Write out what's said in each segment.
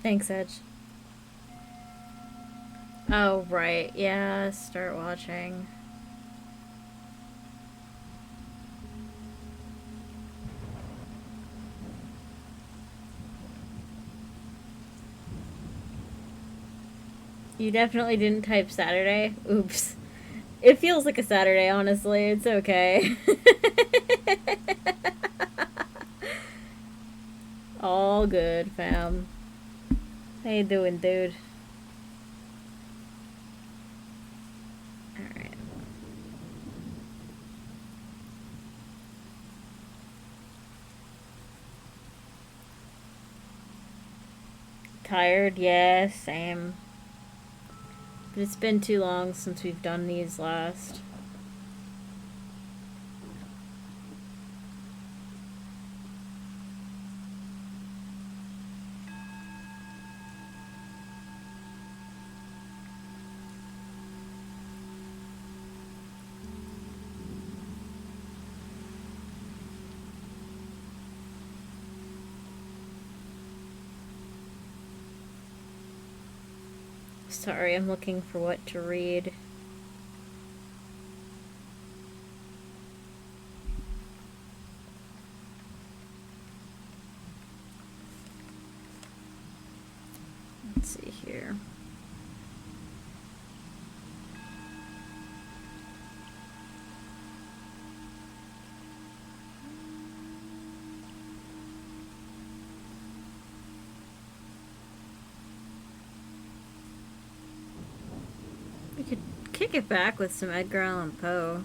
Thanks, Edge. Oh, right. Yeah, start watching. You definitely didn't type Saturday. Oops. It feels like a Saturday, honestly. It's okay. All good, fam. How you doing, dude? Alright. Tired? Yeah, same. But it's been too long since we've done these last. Sorry, I'm looking for what to read. Let's see here. We could kick it back with some Edgar Allan Poe.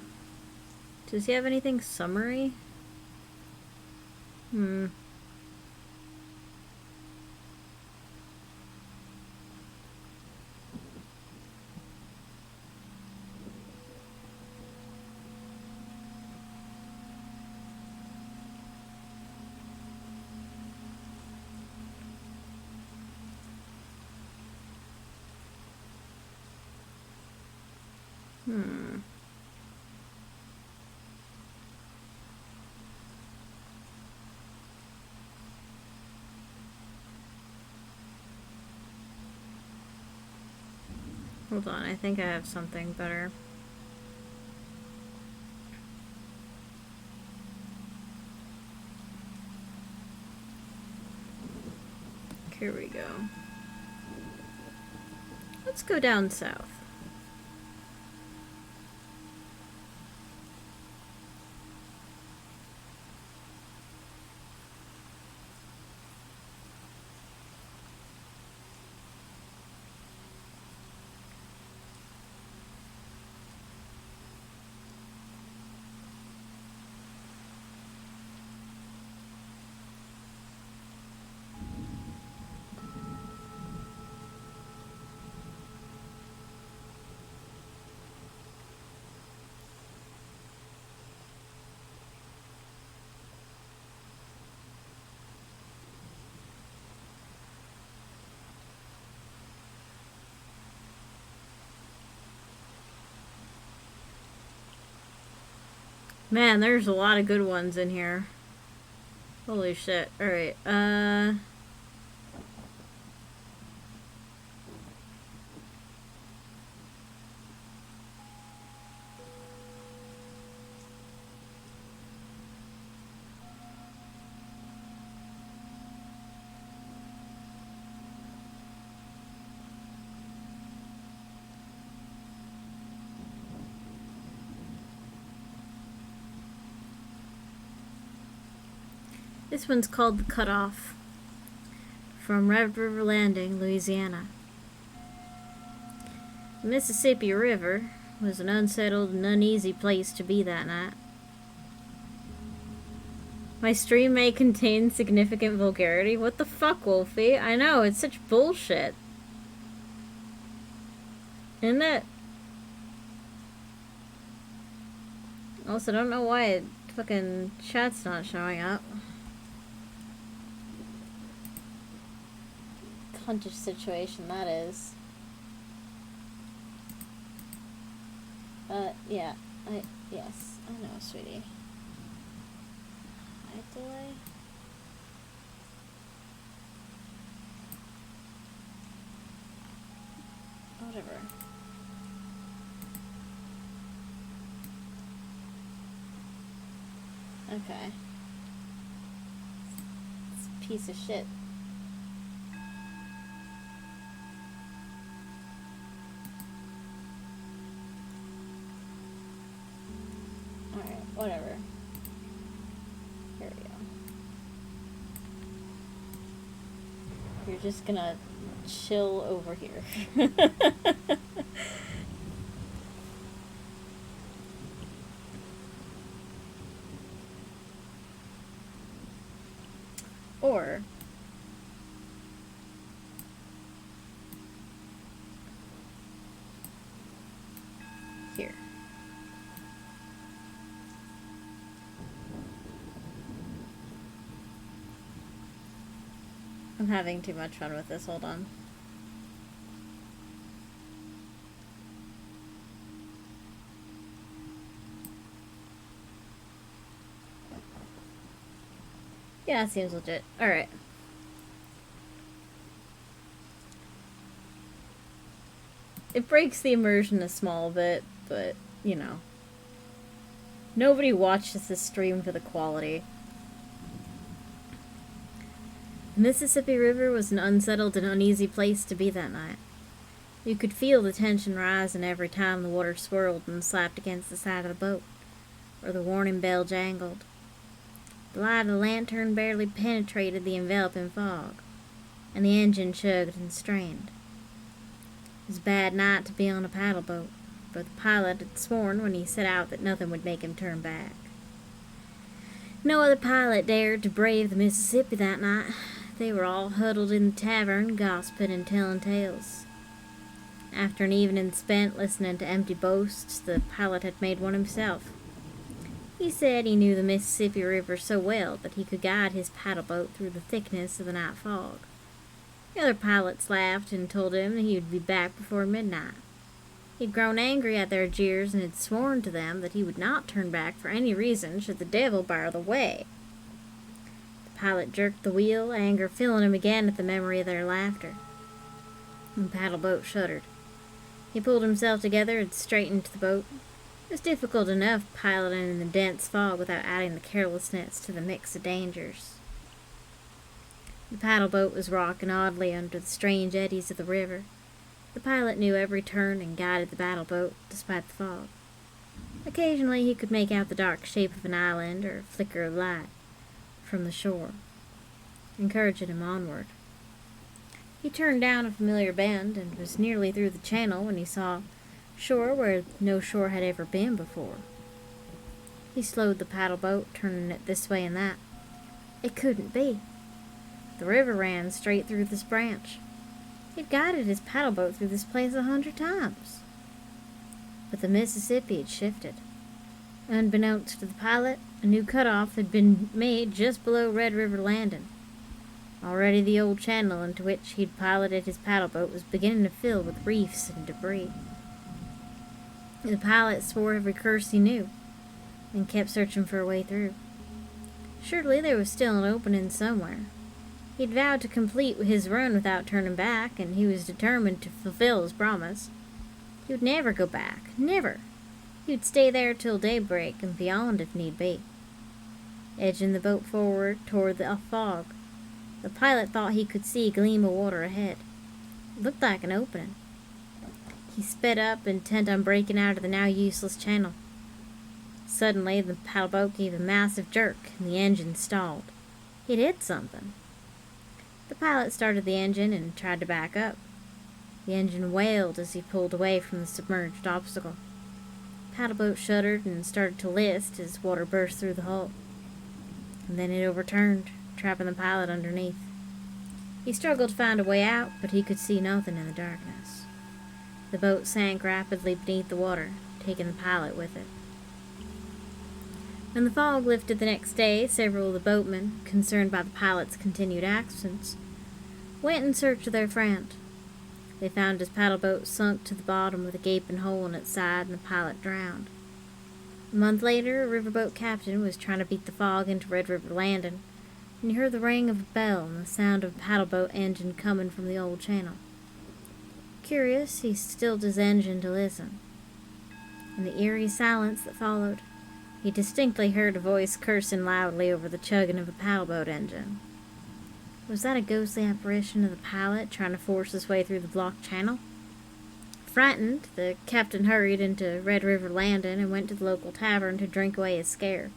Does he have anything summary? Hmm. Hmm. Hold on, I think I have something better. Here we go. Let's go down south. Man, there's a lot of good ones in here. Holy shit. Alright, this one's called The Cutoff. From Red River Landing, Louisiana. The Mississippi River was an unsettled and uneasy place to be that night. My stream may contain significant vulgarity. What the fuck, Wolfie? I know, it's such bullshit. Isn't it? Also, I don't know why it fucking chat's not showing up. Hunter situation that is. Yeah. Yes, I know, sweetie. Height delay? Whatever. Okay. It's a piece of shit. Alright, whatever. Here we go. You're just gonna chill over here. Or here. I'm having too much fun with this. Hold on. Yeah, it seems legit. Alright. It breaks the immersion a small bit, but, you know. Nobody watches this stream for the quality. The Mississippi River was an unsettled and uneasy place to be that night. You could feel the tension rising every time the water swirled and slapped against the side of the boat, or the warning bell jangled. The light of the lantern barely penetrated the enveloping fog, and the engine chugged and strained. It was a bad night to be on a paddle boat, but the pilot had sworn when he set out that nothing would make him turn back. No other pilot dared to brave the Mississippi that night. They were all huddled in the tavern, gossiping and telling tales. After an evening spent listening to empty boasts, the pilot had made one himself. He said he knew the Mississippi River so well that he could guide his paddle boat through the thickness of the night fog. The other pilots laughed and told him that he would be back before midnight. He'd grown angry at their jeers and had sworn to them that he would not turn back for any reason should the devil bar the way. The pilot jerked the wheel, anger filling him again at the memory of their laughter. The paddle boat shuddered. He pulled himself together and straightened the boat. It was difficult enough piloting in the dense fog without adding the carelessness to the mix of dangers. The paddle boat was rocking oddly under the strange eddies of the river. The pilot knew every turn and guided the paddle boat despite the fog. Occasionally he could make out the dark shape of an island or a flicker of light from the shore, encouraging him onward. He turned down a familiar bend and was nearly through the channel when he saw shore where no shore had ever been before. He slowed the paddle boat, turning it this way and that. It couldn't be. The river ran straight through this branch. He'd guided his paddle boat through this place 100 times. But the Mississippi had shifted. Unbeknownst to the pilot, a new cutoff had been made just below Red River Landing. Already the old channel into which he'd piloted his paddle boat was beginning to fill with reefs and debris. The pilot swore every curse he knew, and kept searching for a way through. Surely there was still an opening somewhere. He'd vowed to complete his run without turning back, and he was determined to fulfill his promise. He would never go back. Never. He would stay there till daybreak and beyond if need be. Edging the boat forward toward the fog, the pilot thought he could see a gleam of water ahead. It looked like an opening. He sped up, intent on breaking out of the now useless channel. Suddenly, the paddle boat gave a massive jerk, and the engine stalled. He'd hit something. The pilot started the engine and tried to back up. The engine wailed as he pulled away from the submerged obstacle. The paddle boat shuddered and started to list as water burst through the hull. And then it overturned, trapping the pilot underneath. He struggled to find a way out, but he could see nothing in the darkness. The boat sank rapidly beneath the water, taking the pilot with it. When the fog lifted the next day, several of the boatmen, concerned by the pilot's continued absence, went in search of their friend. They found his paddle boat sunk to the bottom with a gaping hole in its side and the pilot drowned. A month later, a riverboat captain was trying to beat the fog into Red River Landing, and he heard the ring of a bell and the sound of a paddle boat engine coming from the old channel. Curious, he stilled his engine to listen. In the eerie silence that followed, he distinctly heard a voice cursing loudly over the chugging of a paddleboat engine. Was that a ghostly apparition of the pilot trying to force his way through the blocked channel? Frightened, the captain hurried into Red River Landing and went to the local tavern to drink away his scare.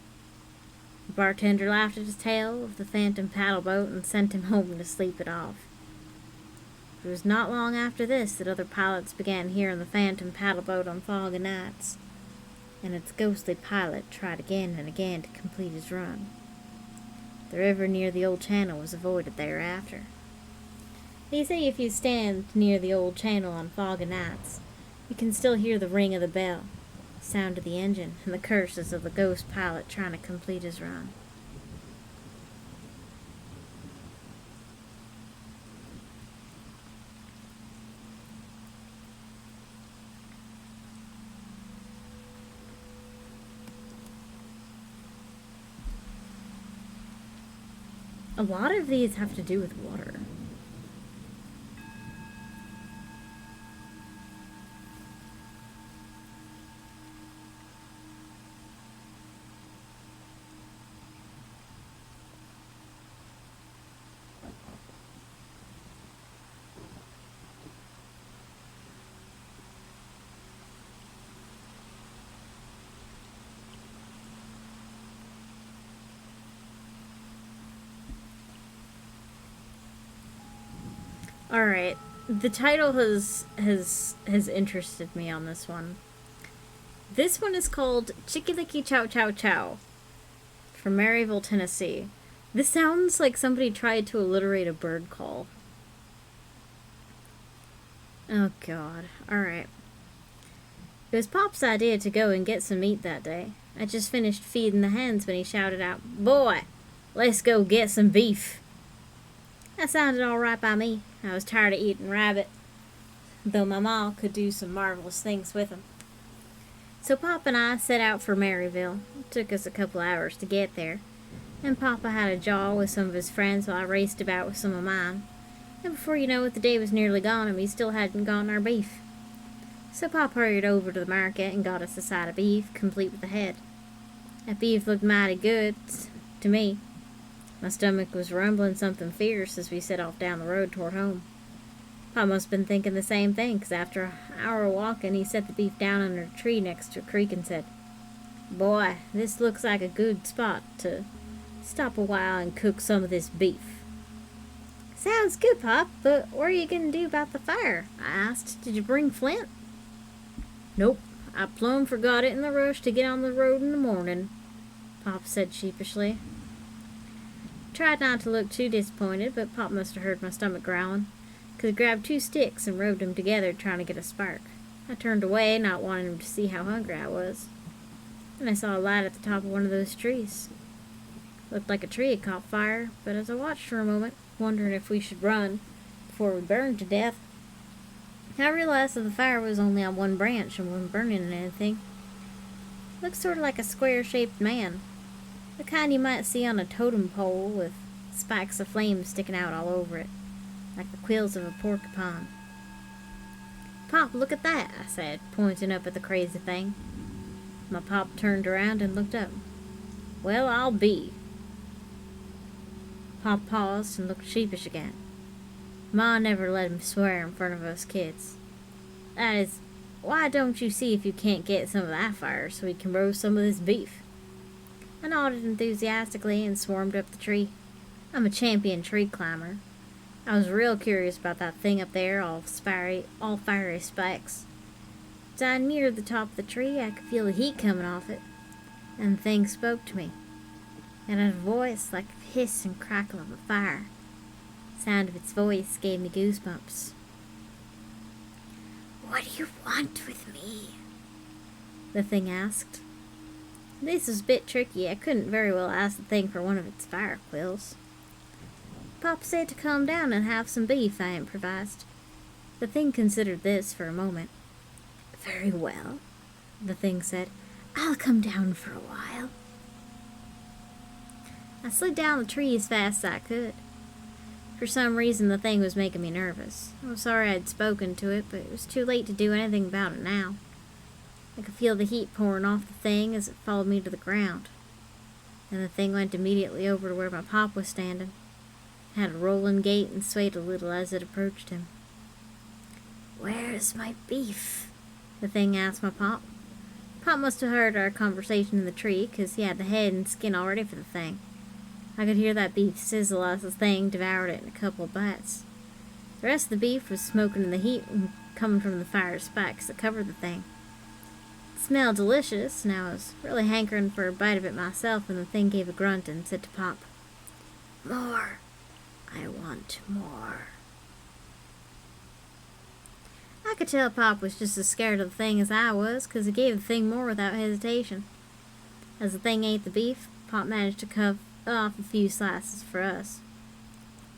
The bartender laughed at his tale of the phantom paddleboat and sent him home to sleep it off. It was not long after this that other pilots began hearing the phantom paddleboat on foggy nights, and its ghostly pilot tried again and again to complete his run. The river near the old channel was avoided thereafter. They say if you stand near the old channel on foggy nights, you can still hear the ring of the bell, the sound of the engine, and the curses of the ghost pilot trying to complete his run. A lot of these have to do with water. Alright, the title has interested me on this one. This one is called Chicky Licky Chow Chow Chow from Maryville, Tennessee. This sounds like somebody tried to alliterate a bird call. Oh god, alright. It was Pop's idea to go and get some meat that day. I just finished feeding the hens when he shouted out, "Boy, let's go get some beef." That sounded all right by me. I was tired of eating rabbit, though my ma could do some marvelous things with them. So Pop and I set out for Maryville. It took us a couple hours to get there, and Papa had a jaw with some of his friends while I raced about with some of mine. And before you know it, the day was nearly gone and we still hadn't gotten our beef. So Pop hurried over to the market and got us a side of beef, complete with the head. That beef looked mighty good to me. My stomach was rumbling something fierce as we set off down the road toward home. Pa must have been thinking the same thing, 'cause after an hour of walking, he set the beef down under a tree next to a creek and said, "Boy, this looks like a good spot to stop a while and cook some of this beef." "Sounds good, Pop, but what are you going to do about the fire?" I asked. "Did you bring flint?" "Nope, I plumb forgot it in the rush to get on the road in the morning," Pop said sheepishly. Tried not to look too disappointed, but Pop must have heard my stomach growling, 'cause he grabbed 2 sticks and rubbed them together trying to get a spark. I turned away, not wanting him to see how hungry I was. And I saw a light at the top of one of those trees. Looked like a tree had caught fire, but as I watched for a moment, wondering if we should run before we burned to death, I realized that the fire was only on one branch and wasn't burning anything. Looked sort of like a square-shaped man. The kind you might see on a totem pole with spikes of flame sticking out all over it, like the quills of a porcupine. "Pop, look at that," I said, pointing up at the crazy thing. My Pop turned around and looked up. "Well, I'll be." Pop paused and looked sheepish again. Ma never let him swear in front of us kids. That is, why don't you see if you can't get some of that fire so we can roast some of this beef? I nodded enthusiastically and swarmed up the tree. I'm a champion tree climber. I was real curious about that thing up there, all fiery spikes. As I neared the top of the tree, I could feel the heat coming off it, and the thing spoke to me. It had a voice like the hiss and crackle of a fire. The sound of its voice gave me goosebumps. "What do you want with me?" the thing asked. This was a bit tricky. I couldn't very well ask the thing for one of its fire quills. Pop said to calm down and have some beef, I improvised. The thing considered this for a moment. "Very well," the thing said. "I'll come down for a while." I slid down the tree as fast as I could. For some reason, the thing was making me nervous. I was sorry I'd spoken to it, but it was too late to do anything about it now. I could feel the heat pouring off the thing as it followed me to the ground. And the thing went immediately over to where my pop was standing. It had a rolling gait and swayed a little as it approached him. "Where's my beef?" the thing asked my pop. Pop must have heard our conversation in the tree, 'cause he had the head and skin all ready for the thing. I could hear that beef sizzle as the thing devoured it in a couple of bites. The rest of the beef was smoking in the heat and coming from the fire spikes that covered the thing. It smelled delicious, and I was really hankering for a bite of it myself when the thing gave a grunt and said to Pop, "More. I want more." I could tell Pop was just as scared of the thing as I was, 'cause he gave the thing more without hesitation. As the thing ate the beef, Pop managed to cut off a few slices for us.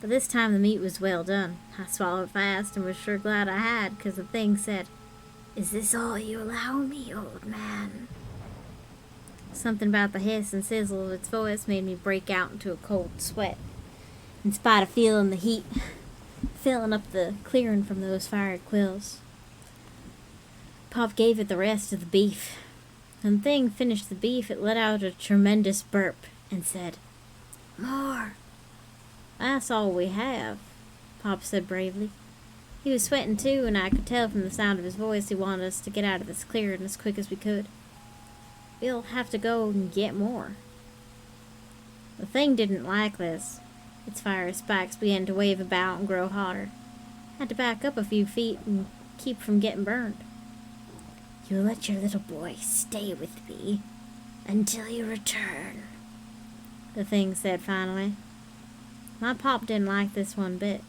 But this time the meat was well done. I swallowed fast and was sure glad I had, 'cause the thing said, "Is this all you allow me, old man?" Something about the hiss and sizzle of its voice made me break out into a cold sweat, in spite of feeling the heat filling up the clearing from those fired quills. Pop gave it the rest of the beef. When the thing finished the beef, it let out a tremendous burp and said, "More." "That's all we have," Pop said bravely. He was sweating too, and I could tell from the sound of his voice he wanted us to get out of this clearing as quick as we could. "We'll have to go and get more." The thing didn't like this. Its fire spikes began to wave about and grow hotter. I had to back up a few feet and keep from getting burned. "You let your little boy stay with me until you return," the thing said finally. My pop didn't like this one bit.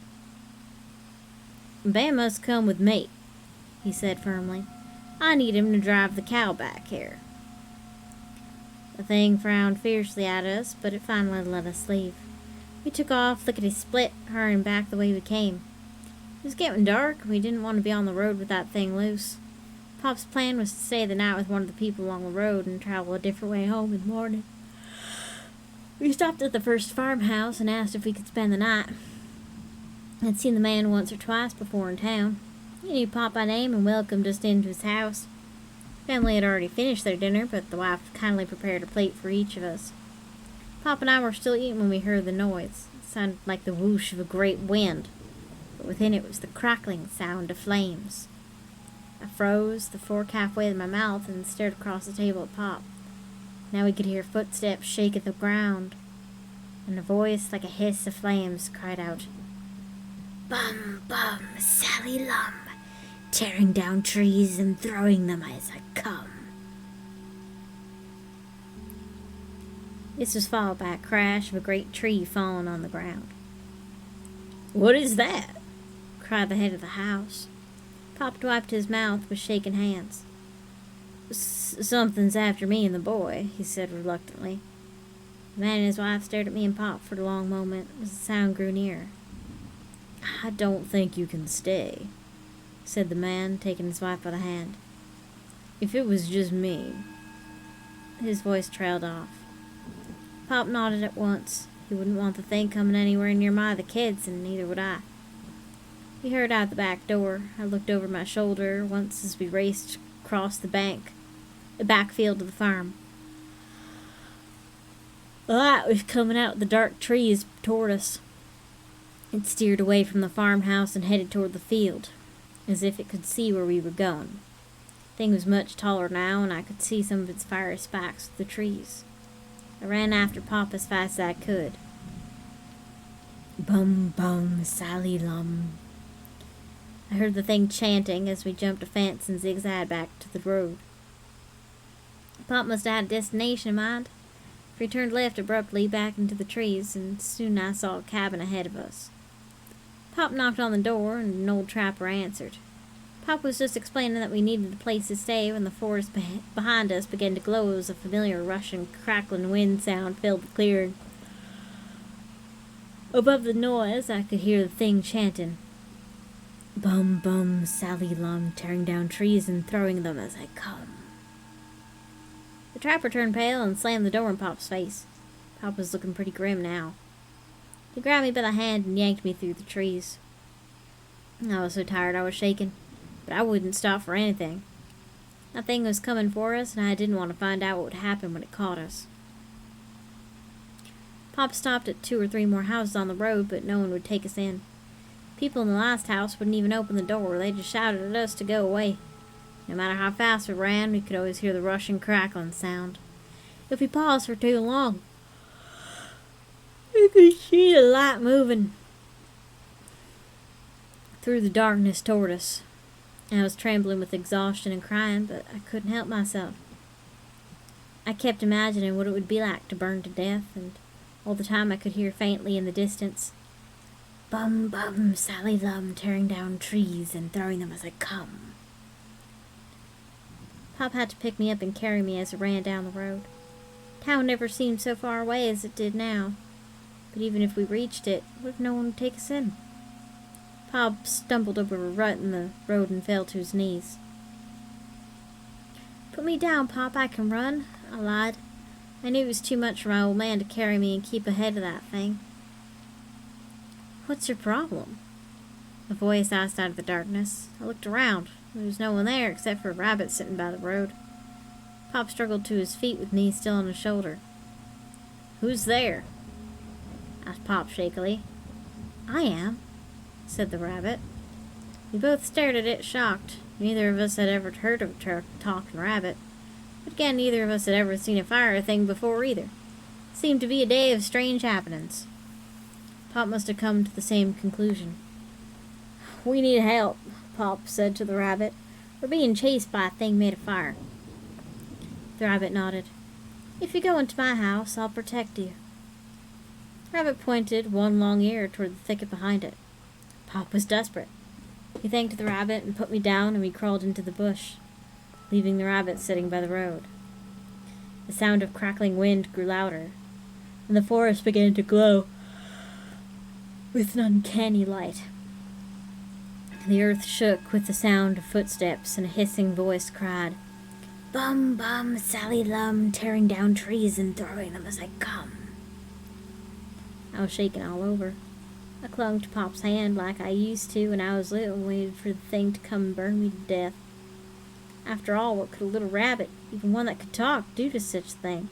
"Ben must come with me," he said firmly. "I need him to drive the cow back here." The thing frowned fiercely at us, but it finally let us leave. We took off lickety-split, hurrying back the way we came. It was getting dark, and we didn't want to be on the road with that thing loose. Pop's plan was to stay the night with one of the people along the road and travel a different way home in the morning. We stopped at the first farmhouse and asked if we could spend the night. I'd seen the man once or twice before in town. He knew Pop by name and welcomed us into his house. The family had already finished their dinner, but the wife kindly prepared a plate for each of us. Pop and I were still eating when we heard the noise. It sounded like the whoosh of a great wind, but within it was the crackling sound of flames. I froze, the fork halfway in my mouth, and stared across the table at Pop. Now we could hear footsteps shake at the ground, and a voice like a hiss of flames cried out, "Bum, bum, Sally Lum, tearing down trees and throwing them as I come." This was followed by a crash of a great tree falling on the ground. "What is that?" cried the head of the house. Pop wiped his mouth with shaking hands. "Something's after me and the boy," he said reluctantly. The man and his wife stared at me and Pop for a long moment as the sound grew nearer. "I don't think you can stay," said the man, taking his wife by the hand. "If it was just me—" His voice trailed off. Pop nodded at once. He wouldn't want the thing coming anywhere near the kids, and neither would I. We hurried out the back door. I looked over my shoulder once as we raced across the backfield of the farm. The light was coming out of the dark trees toward us. It steered away from the farmhouse and headed toward the field, as if it could see where we were going. The thing was much taller now, and I could see some of its fiery spikes through the trees. I ran after Pop as fast as I could. "Bum, bum, Sally Lum." I heard the thing chanting as we jumped a fence and zigzagged back to the road. Pop must have had a destination in mind, for he turned left abruptly back into the trees, and soon I saw a cabin ahead of us. Pop knocked on the door, and an old trapper answered. Pop was just explaining that we needed a place to stay when the forest behind us began to glow as a familiar rushing, crackling wind sound filled the clearing. Above the noise, I could hear the thing chanting, "Bum, bum, Sally Lum, tearing down trees and throwing them as I come." The trapper turned pale and slammed the door in Pop's face. Pop was looking pretty grim now. He grabbed me by the hand and yanked me through the trees. I was so tired I was shaking, but I wouldn't stop for anything. That thing was coming for us, and I didn't want to find out what would happen when it caught us. Pop stopped at 2 or 3 more houses on the road, but no one would take us in. People in the last house wouldn't even open the door. They just shouted at us to go away. No matter how fast we ran, we could always hear the rushing, crackling sound. If we paused for too long, we could see the light moving through the darkness toward us. I was trembling with exhaustion and crying, but I couldn't help myself. I kept imagining what it would be like to burn to death, and all the time I could hear faintly in the distance, "Bum, bum, Sally Lum, tearing down trees and throwing them as I come." Pop had to pick me up and carry me as I ran down the road. Town never seemed so far away as it did now, but even if we reached it, what if no one would take us in? Pop stumbled over a rut in the road and fell to his knees. "Put me down, Pop, I can run," I lied. I knew it was too much for my old man to carry me and keep ahead of that thing. "What's your problem?" A voice asked out of the darkness. I looked around. There was no one there except for a rabbit sitting by the road. Pop struggled to his feet with me still on his shoulder. "Who's there?" asked Pop shakily. "I am," said the rabbit. We both stared at it, shocked. Neither of us had ever heard of a talking rabbit. But again, neither of us had ever seen a fire thing before either. It seemed to be a day of strange happenings. Pop must have come to the same conclusion. "We need help," Pop said to the rabbit. "We're being chased by a thing made of fire." The rabbit nodded. "If you go into my house, I'll protect you." The rabbit pointed one long ear toward the thicket behind it. Pop was desperate. He thanked the rabbit and put me down, and we crawled into the bush, leaving the rabbit sitting by the road. The sound of crackling wind grew louder, and the forest began to glow with an uncanny light. The earth shook with the sound of footsteps, and a hissing voice cried, "Bum, bum, Sally Lum, tearing down trees and throwing them as I come." I was shaking all over. I clung to Pop's hand like I used to when I was little and waited for the thing to come and burn me to death. After all, what could a little rabbit, even one that could talk, do to such a thing?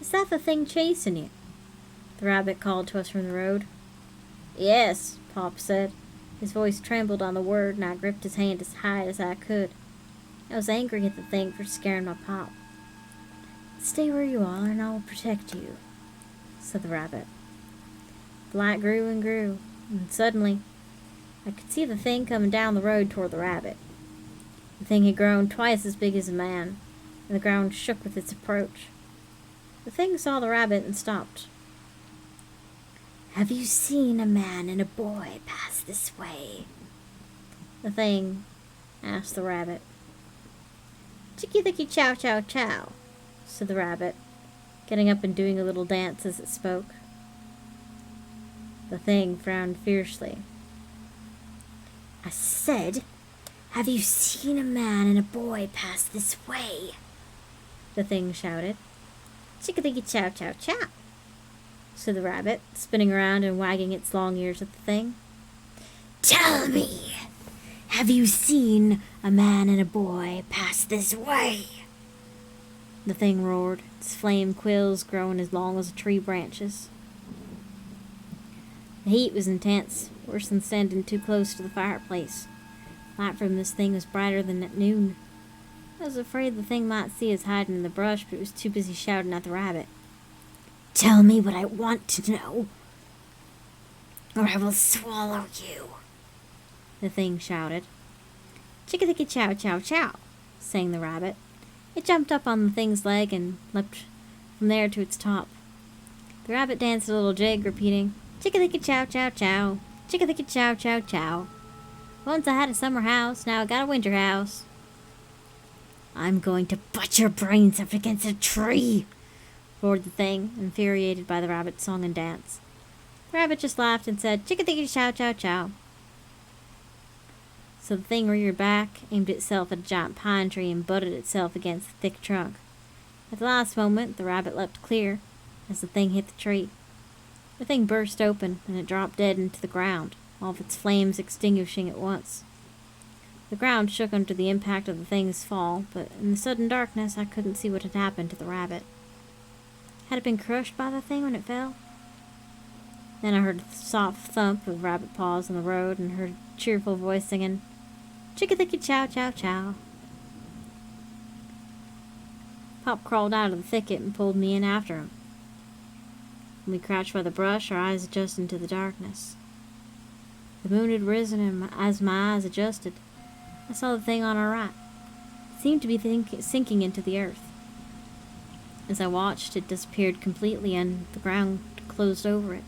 "Is that the thing chasing you?" the rabbit called to us from the road. "Yes," Pop said. His voice trembled on the word, and I gripped his hand as high as I could. I was angry at the thing for scaring my Pop. "Stay where you are, and I will protect you," said the rabbit. The light grew and grew, and suddenly I could see the thing coming down the road toward the rabbit. The thing had grown twice as big as a man, and the ground shook with its approach. The thing saw the rabbit and stopped. "Have you seen a man and a boy pass this way?" the thing asked the rabbit. "Chicky-licky chow chow chow," said the rabbit, getting up and doing a little dance as it spoke. The thing frowned fiercely. "I said, have you seen a man and a boy pass this way?" the thing shouted. "Chicky-licky chow chow chow," said the rabbit, spinning around and wagging its long ears at the thing. "Tell me, have you seen a man and a boy pass this way?" the thing roared, its flame quills growing as long as tree branches. The heat was intense, worse than standing too close to the fireplace. Light from this thing was brighter than at noon. I was afraid the thing might see us hiding in the brush, but it was too busy shouting at the rabbit. "Tell me what I want to know, or I will swallow you," the thing shouted. "Chicky-licky chow chow chow," sang the rabbit. It jumped up on the thing's leg and leapt from there to its top. The rabbit danced a little jig, repeating, "Chicky-licky chow chow chow, chicky-licky chow chow chow. Once I had a summer house, now I got a winter house." "I'm going to butt your brains up against a tree," roared the thing, infuriated by the rabbit's song and dance. The rabbit just laughed and said, "Chicky-licky chow chow chow." So the thing reared back, aimed itself at a giant pine tree, and butted itself against the thick trunk. At the last moment, the rabbit leapt clear as the thing hit the tree. The thing burst open, and it dropped dead into the ground, all of its flames extinguishing at once. The ground shook under the impact of the thing's fall, but in the sudden darkness I couldn't see what had happened to the rabbit. Had it been crushed by the thing when it fell? Then I heard the soft thump of rabbit paws on the road and heard a cheerful voice singing, "Chickadee chow chow chow." Pop crawled out of the thicket and pulled me in after him. When we crouched by the brush, our eyes adjusted to the darkness. The moon had risen, and as my eyes adjusted, I saw the thing on our right. It seemed to be sinking into the earth. As I watched, it disappeared completely and the ground closed over it.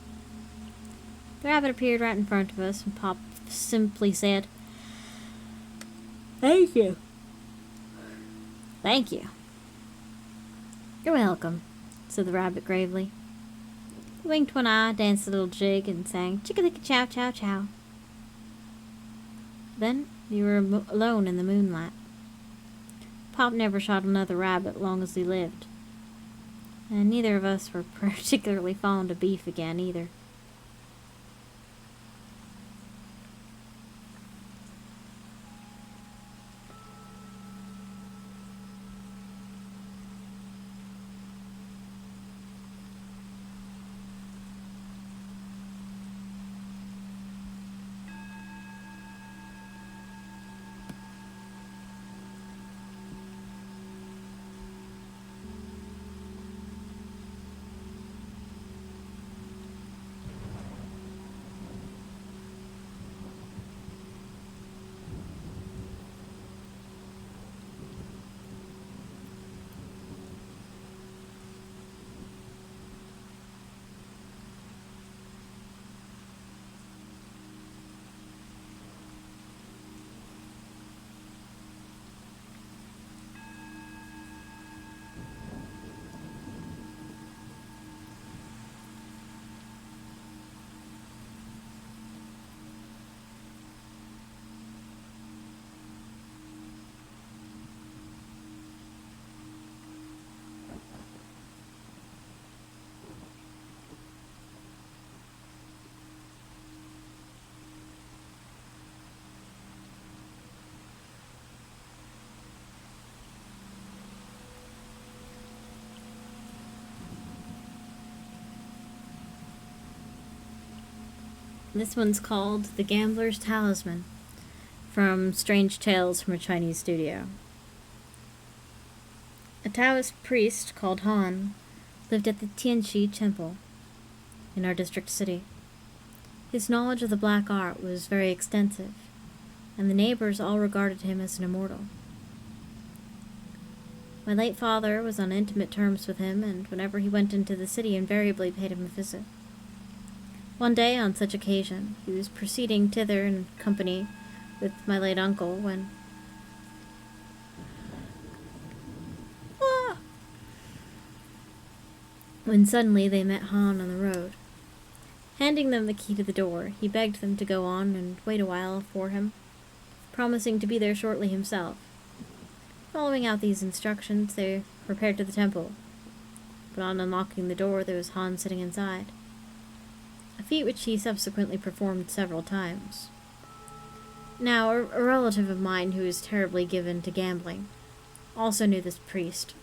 The rabbit appeared right in front of us, and Pop simply said, "Thank you." "Thank you." "You're welcome," said the rabbit gravely. He winked one eye, danced a little jig, and sang, "Chickadee chow chow chow." Then we were alone in the moonlight. Pop never shot another rabbit long as he lived. And neither of us were particularly fond of beef again, either. This one's called The Gambler's Talisman, from Strange Tales from a Chinese Studio. A Taoist priest called Han lived at the Tianxi Temple in our district city. His knowledge of the black art was very extensive, and the neighbors all regarded him as an immortal. My late father was on intimate terms with him, and whenever he went into the city invariably paid him a visit. One day, on such occasion, he was proceeding thither in company with my late uncle when suddenly they met Han on the road. Handing them the key to the door, he begged them to go on and wait a while for him, promising to be there shortly himself. Following out these instructions, they repaired to the temple, but on unlocking the door there was Han sitting inside, a feat which he subsequently performed several times. Now, a relative of mine who is terribly given to gambling also knew this priest,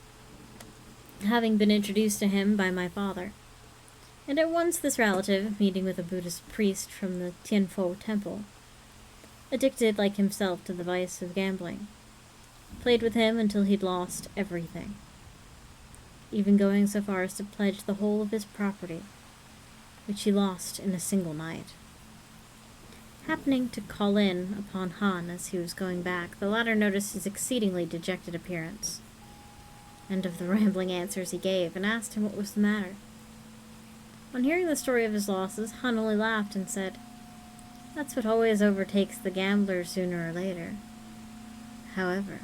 having been introduced to him by my father. And at once this relative, meeting with a Buddhist priest from the Tianfo temple, addicted like himself to the vice of gambling, played with him until he'd lost everything, even going so far as to pledge the whole of his property, which he lost in a single night. Happening to call in upon Han as he was going back, the latter noticed his exceedingly dejected appearance, and of the rambling answers he gave, and asked him what was the matter. On hearing the story of his losses, Han only laughed and said, "That's what always overtakes the gambler sooner or later. However,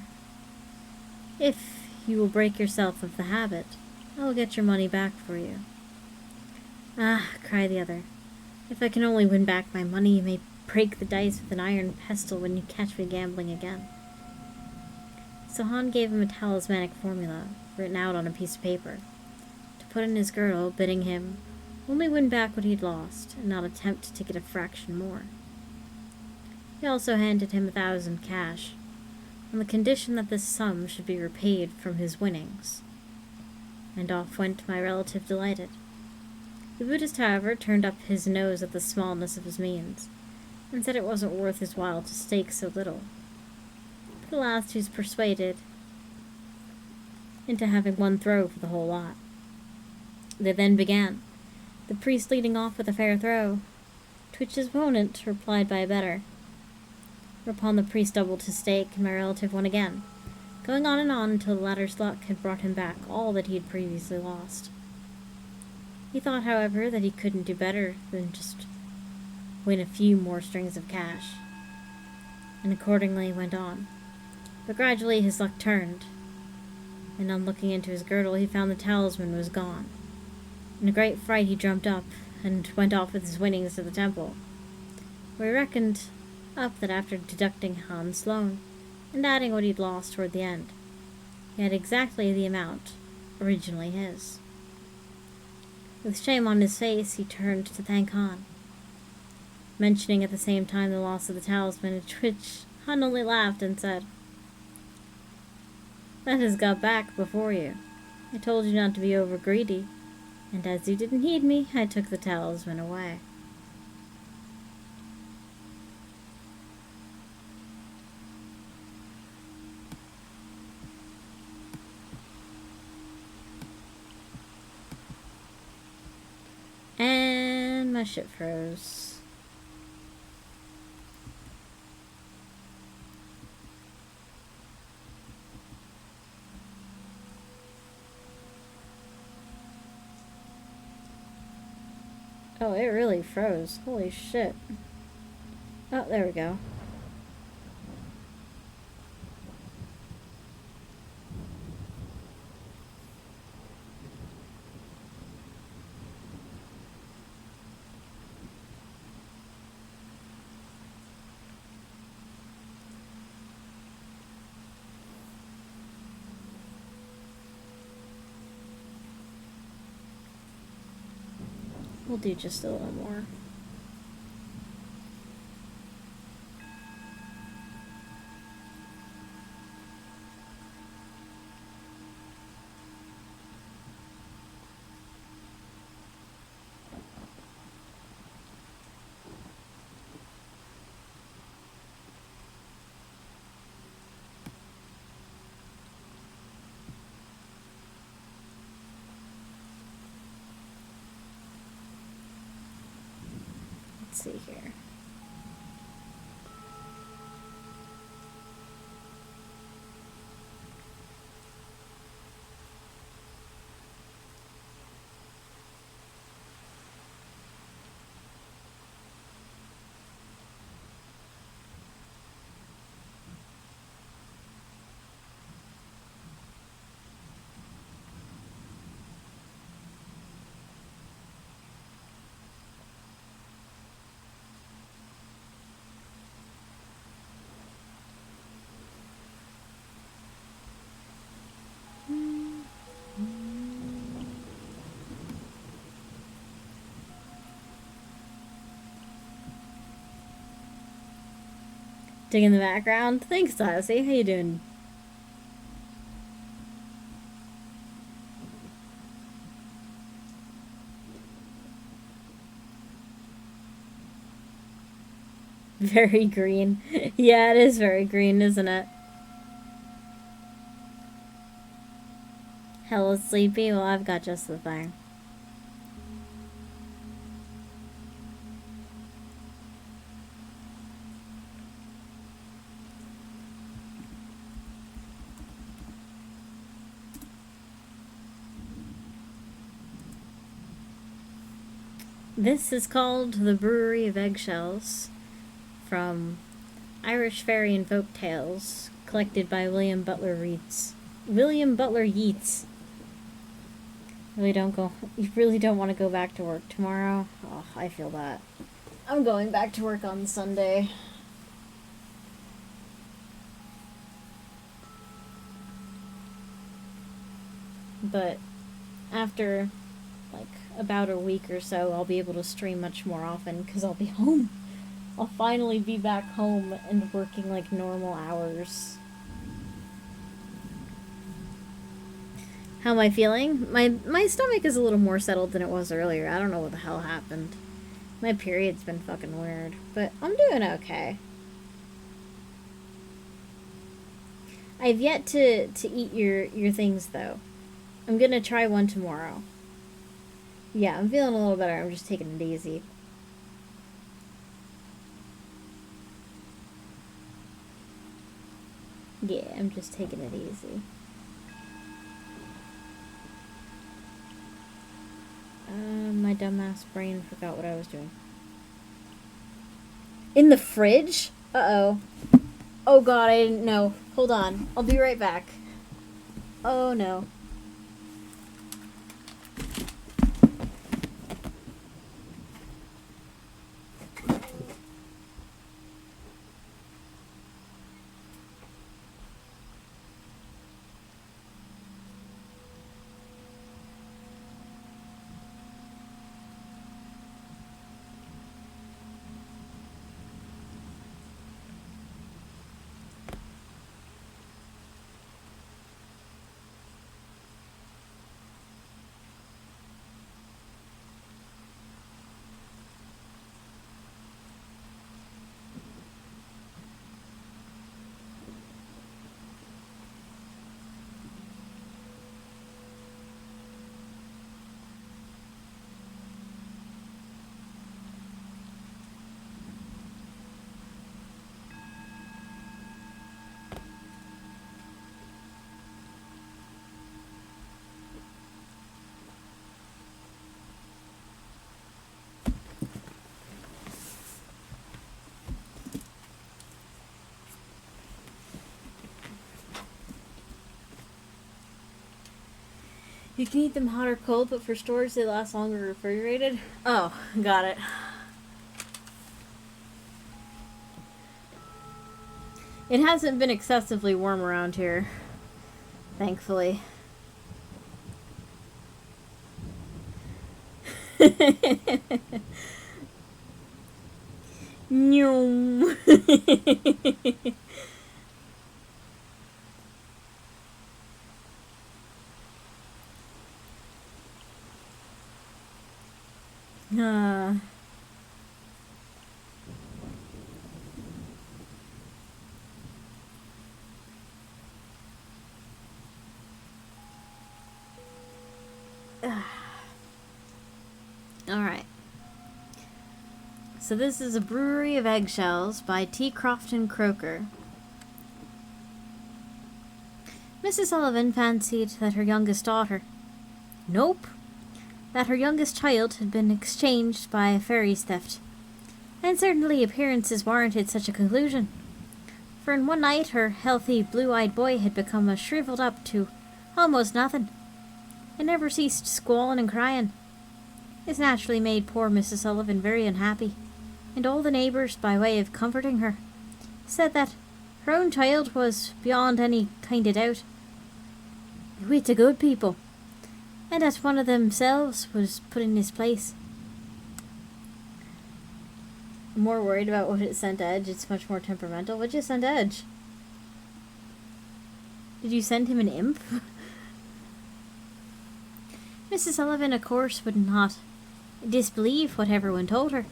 if you will break yourself of the habit, I will get your money back for you." "Ah," cried the other, "if I can only win back my money, you may break the dice with an iron pestle when you catch me gambling again." So Han gave him a talismanic formula, written out on a piece of paper, to put in his girdle, bidding him only win back what he'd lost, and not attempt to get a fraction more. He also handed him 1,000 cash, on the condition that this sum should be repaid from his winnings. And off went my relative delighted. The Buddhist, however, turned up his nose at the smallness of his means, and said it wasn't worth his while to stake so little. But at last he was persuaded into having one throw for the whole lot. They then began, the priest leading off with a fair throw, to which his opponent replied by a better. Whereupon the priest doubled his stake, and my relative won again, going on and on until the latter's luck had brought him back all that he had previously lost. He thought, however, that he couldn't do better than just win a few more strings of cash, and accordingly went on. But gradually his luck turned, and on looking into his girdle he found the talisman was gone. In a great fright he jumped up, and went off with his winnings to the temple, where he reckoned up that after deducting Hans' loan, and adding what he'd lost toward the end, he had exactly the amount originally his. With shame on his face, he turned to thank Han, mentioning at the same time the loss of the talisman, at which Han only laughed and said, "That has got back before you. I told you not to be over greedy, and as you didn't heed me, I took the talisman away." And my shit froze. Oh, it really froze. Holy shit. Oh, there we go. We'll do just a little more. Let's see here. Dig in the background. Thanks, Lassie. How you doing? Very green. Yeah, it is very green, isn't it? Hella sleepy? Well, I've got just the thing. This is called The Brewery of Eggshells, from Irish Fairy and Folk Tales, collected by William Butler Yeats. You really don't want to go back to work tomorrow? Oh, I feel that. I'm going back to work on Sunday. But after, like, about a week or so, I'll be able to stream much more often because I'll be home. I'll finally be back home and working like normal hours. How am I feeling? My stomach is a little more settled than it was earlier. I don't know what the hell happened. My period's been fucking weird, but I'm doing okay. I've yet to eat your things though. I'm gonna try one tomorrow. Yeah, I'm feeling a little better. I'm just taking it easy. Yeah, I'm just taking it easy. My dumbass brain forgot what I was doing. In the fridge? Uh-oh. Oh god, I didn't know. Hold on. I'll be right back. Oh no. You can eat them hot or cold, but for storage they last longer refrigerated. Oh, got it. It hasn't been excessively warm around here, thankfully. Nyum. Alright. So this is A Brewery of Eggshells by T. Crofton Croker. Mrs. Sullivan fancied that her youngest daughter... Nope. That her youngest child had been exchanged by a fairy's theft. And certainly appearances warranted such a conclusion. For in one night her healthy, blue-eyed boy had become shriveled up to almost nothing, and never ceased squalling and crying. This naturally made poor Mrs. Sullivan very unhappy, and all the neighbours, by way of comforting her, said that her own child was, beyond any kind of doubt, with the good people, and that one of themselves was put in his place. I'm more worried about what it sent Edge. It's much more temperamental. What'd you send Edge? Did you send him an imp? Mrs. Sullivan, of course, would not disbelieve what everyone told her,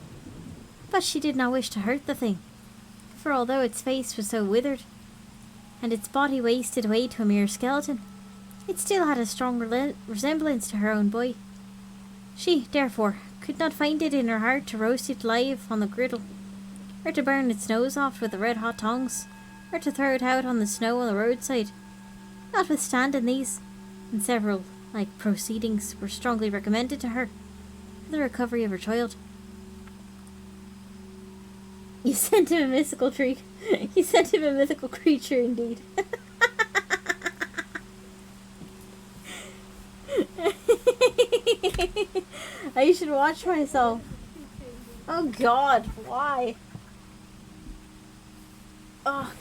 but she did not wish to hurt the thing, for although its face was so withered, and its body wasted away to a mere skeleton, it still had a strong resemblance to her own boy. She, therefore, could not find it in her heart to roast it live on the griddle, or to burn its nose off with the red-hot tongs, or to throw it out on the snow on the roadside. Notwithstanding these, and several proceedings were strongly recommended to her for the recovery of her child. You sent him a mythical treat. You sent him a mythical creature, indeed. I should watch myself. Oh God, why? Oh,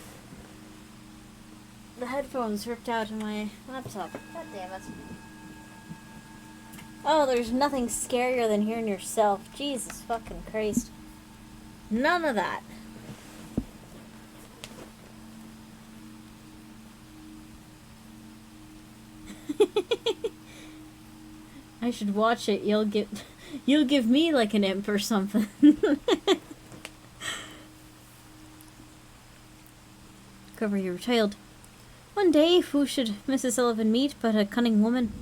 the headphones ripped out of my laptop. God damn it. Oh, there's nothing scarier than hearing yourself. Jesus fucking Christ. None of that. I should watch it. You'll give me like an imp or something. Cover your child. One day, who should Mrs. Sullivan meet but a cunning woman,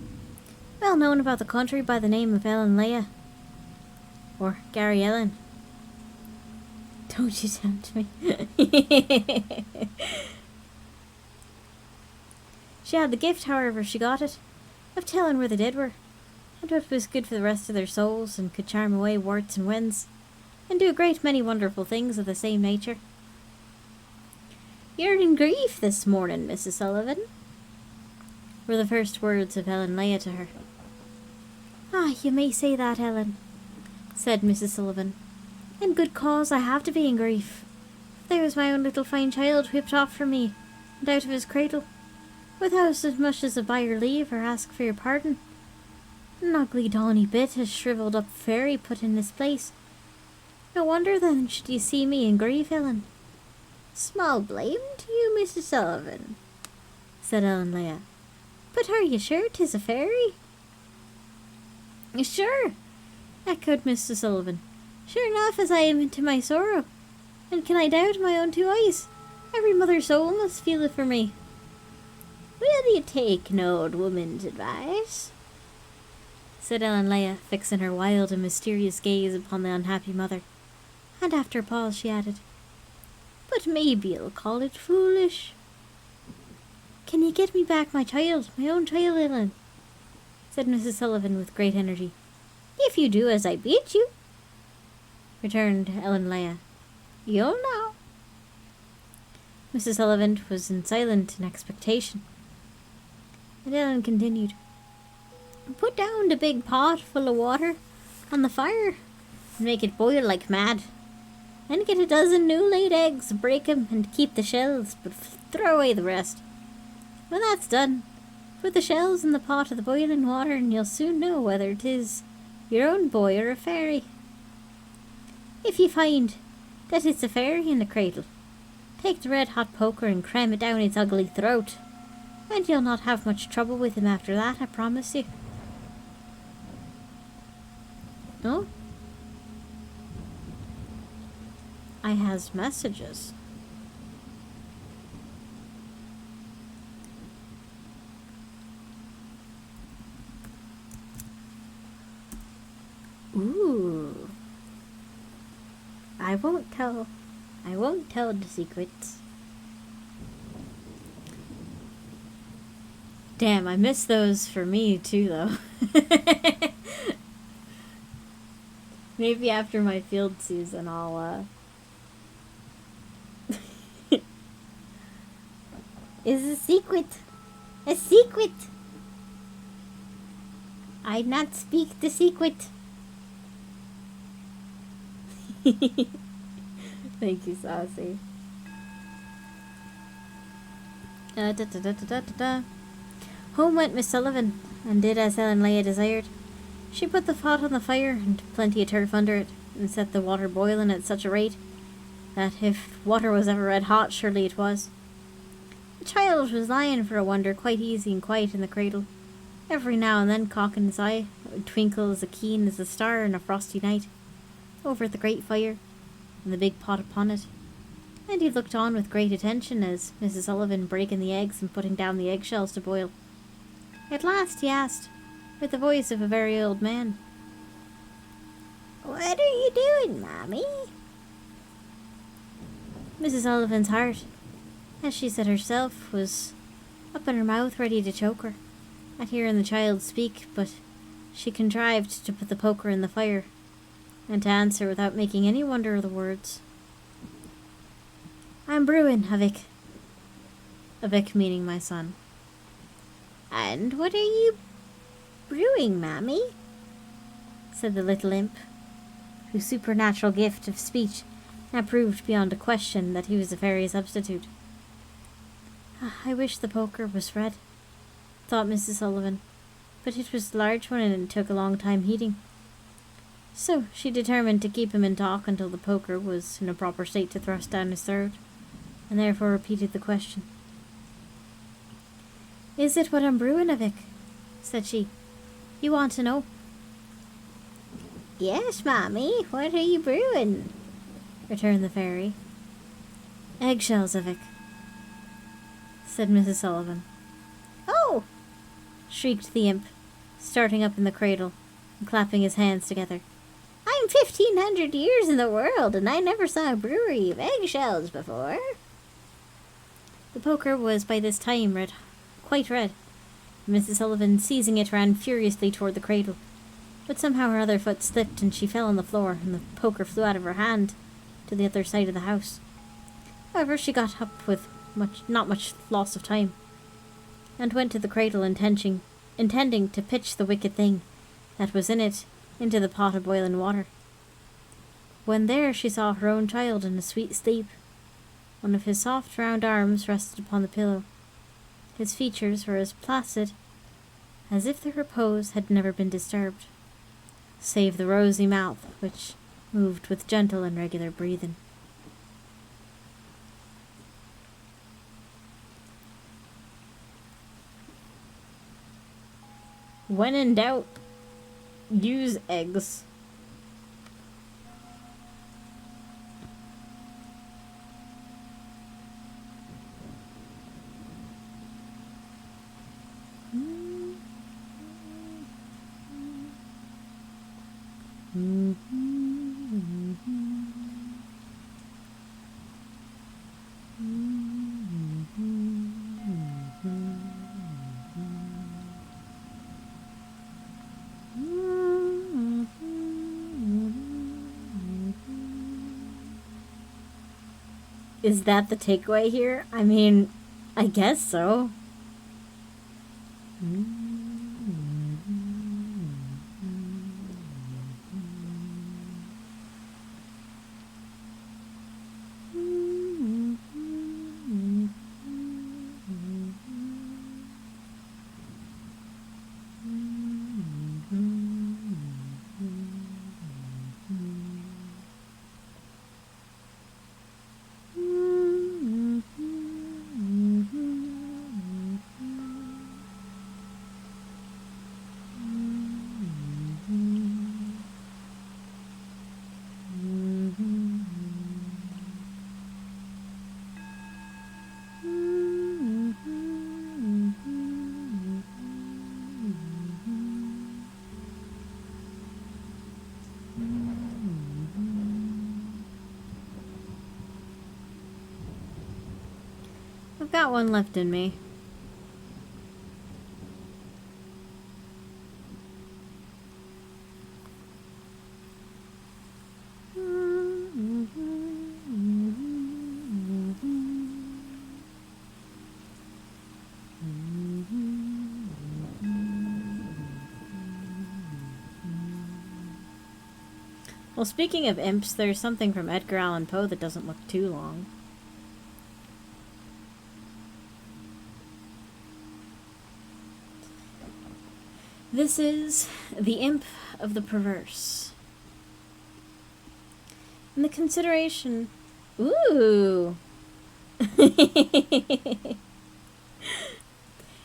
well known about the country by the name of Ellen Leah, or Gary Ellen. Don't you tempt me. She had the gift, however she got it, of telling where the dead were, and what was good for the rest of their souls, and could charm away warts and winds, and do a great many wonderful things of the same nature. "You're in grief this morning, Mrs. Sullivan," were the first words of Ellen Leah to her. "Ah, you may say that, Ellen," said Mrs. Sullivan. "In good cause I have to be in grief. There was my own little fine child whipped off from me, and out of his cradle, without as much as a by your leave or ask for your pardon. An ugly dawny bit, a shrivelled up fairy put in his place. No wonder then should you see me in grief, Ellen." "Small blame to you, Mrs. Sullivan," said Ellen Leah. "But are you sure 'tis a fairy?" "Sure," echoed Mrs. Sullivan. "Sure enough as I am into my sorrow. And can I doubt my own two eyes? Every mother's soul must feel it for me." "Will you take an old woman's advice?" said Ellen Leah, fixing her wild and mysterious gaze upon the unhappy mother. And after a pause she added, "But maybe you'll call it foolish." "Can you get me back my child, my own child, Ellen?" said Mrs. Sullivan with great energy. "If you do as I bid you," returned Ellen Leah, "you'll know." Mrs. Sullivan was in silent expectation, and Ellen continued, "Put down the big pot full of water on the fire and make it boil like mad. Then get a dozen new-laid eggs, break 'em and keep the shells, but throw away the rest. When that's done, put the shells in the pot of the boiling water, and you'll soon know whether 'tis your own boy or a fairy. If you find that it's a fairy in the cradle, take the red-hot poker and cram it down its ugly throat, and you'll not have much trouble with him after that, I promise you." "No? I has messages." Ooh. I won't tell the secrets. Damn, I miss those for me too, though. Maybe after my field season I'll, Is a secret. A secret. I not speak the secret. Thank you, Saucy. Home went Miss Sullivan, and did as Ellen Leah desired. She put the pot on the fire, and plenty of turf under it, and set the water boiling at such a rate that if water was ever red hot, surely it was. The child was lying, for a wonder, quite easy and quiet in the cradle, every now and then cocking his eye, that would twinkle as keen as a star in a frosty night, over at the great fire, and the big pot upon it. And he looked on with great attention as Mrs. Sullivan breaking the eggs and putting down the eggshells to boil. At last he asked, with the voice of a very old man, "What are you doing, Mommy?" Mrs. Sullivan's heart, as she said herself, was up in her mouth ready to choke her at hearing the child speak, but she contrived to put the poker in the fire, and to answer without making any wonder of the words. "I'm brewing, Avik." Avik meaning my son. "And what are you brewing, Mammy?" said the little imp, whose supernatural gift of speech now proved beyond a question that he was a fairy substitute. "I wish the poker was red," thought Mrs. Sullivan, but it was a large one and it took a long time heating. So she determined to keep him in talk until the poker was in a proper state to thrust down his throat, and therefore repeated the question. "Is it what I'm brewing, Vic?" said she. "You want to know?" "Yes, Mommy, what are you brewing?" returned the fairy. "Eggshells, Vic," said Mrs. Sullivan. "Oh!" shrieked the imp, starting up in the cradle and clapping his hands together. "I'm 1,500 years in the world, and I never saw a brewery of eggshells before." The poker was by this time quite red. Mrs. Sullivan, seizing it, ran furiously toward the cradle, but somehow her other foot slipped and she fell on the floor, and the poker flew out of her hand to the other side of the house. However, she got up with not much loss of time, and went to the cradle intending to pitch the wicked thing that was in it into the pot of boiling water. When there she saw her own child in a sweet sleep. One of his soft round arms rested upon the pillow. His features were as placid as if their repose had never been disturbed, save the rosy mouth which moved with gentle and regular breathing. When in doubt, use eggs. Is that the takeaway here? I mean, I guess so. I've got one left in me. Well, speaking of imps, there's something from Edgar Allan Poe that doesn't look too long. This is The Imp of the Perverse. In the consideration... Ooh! In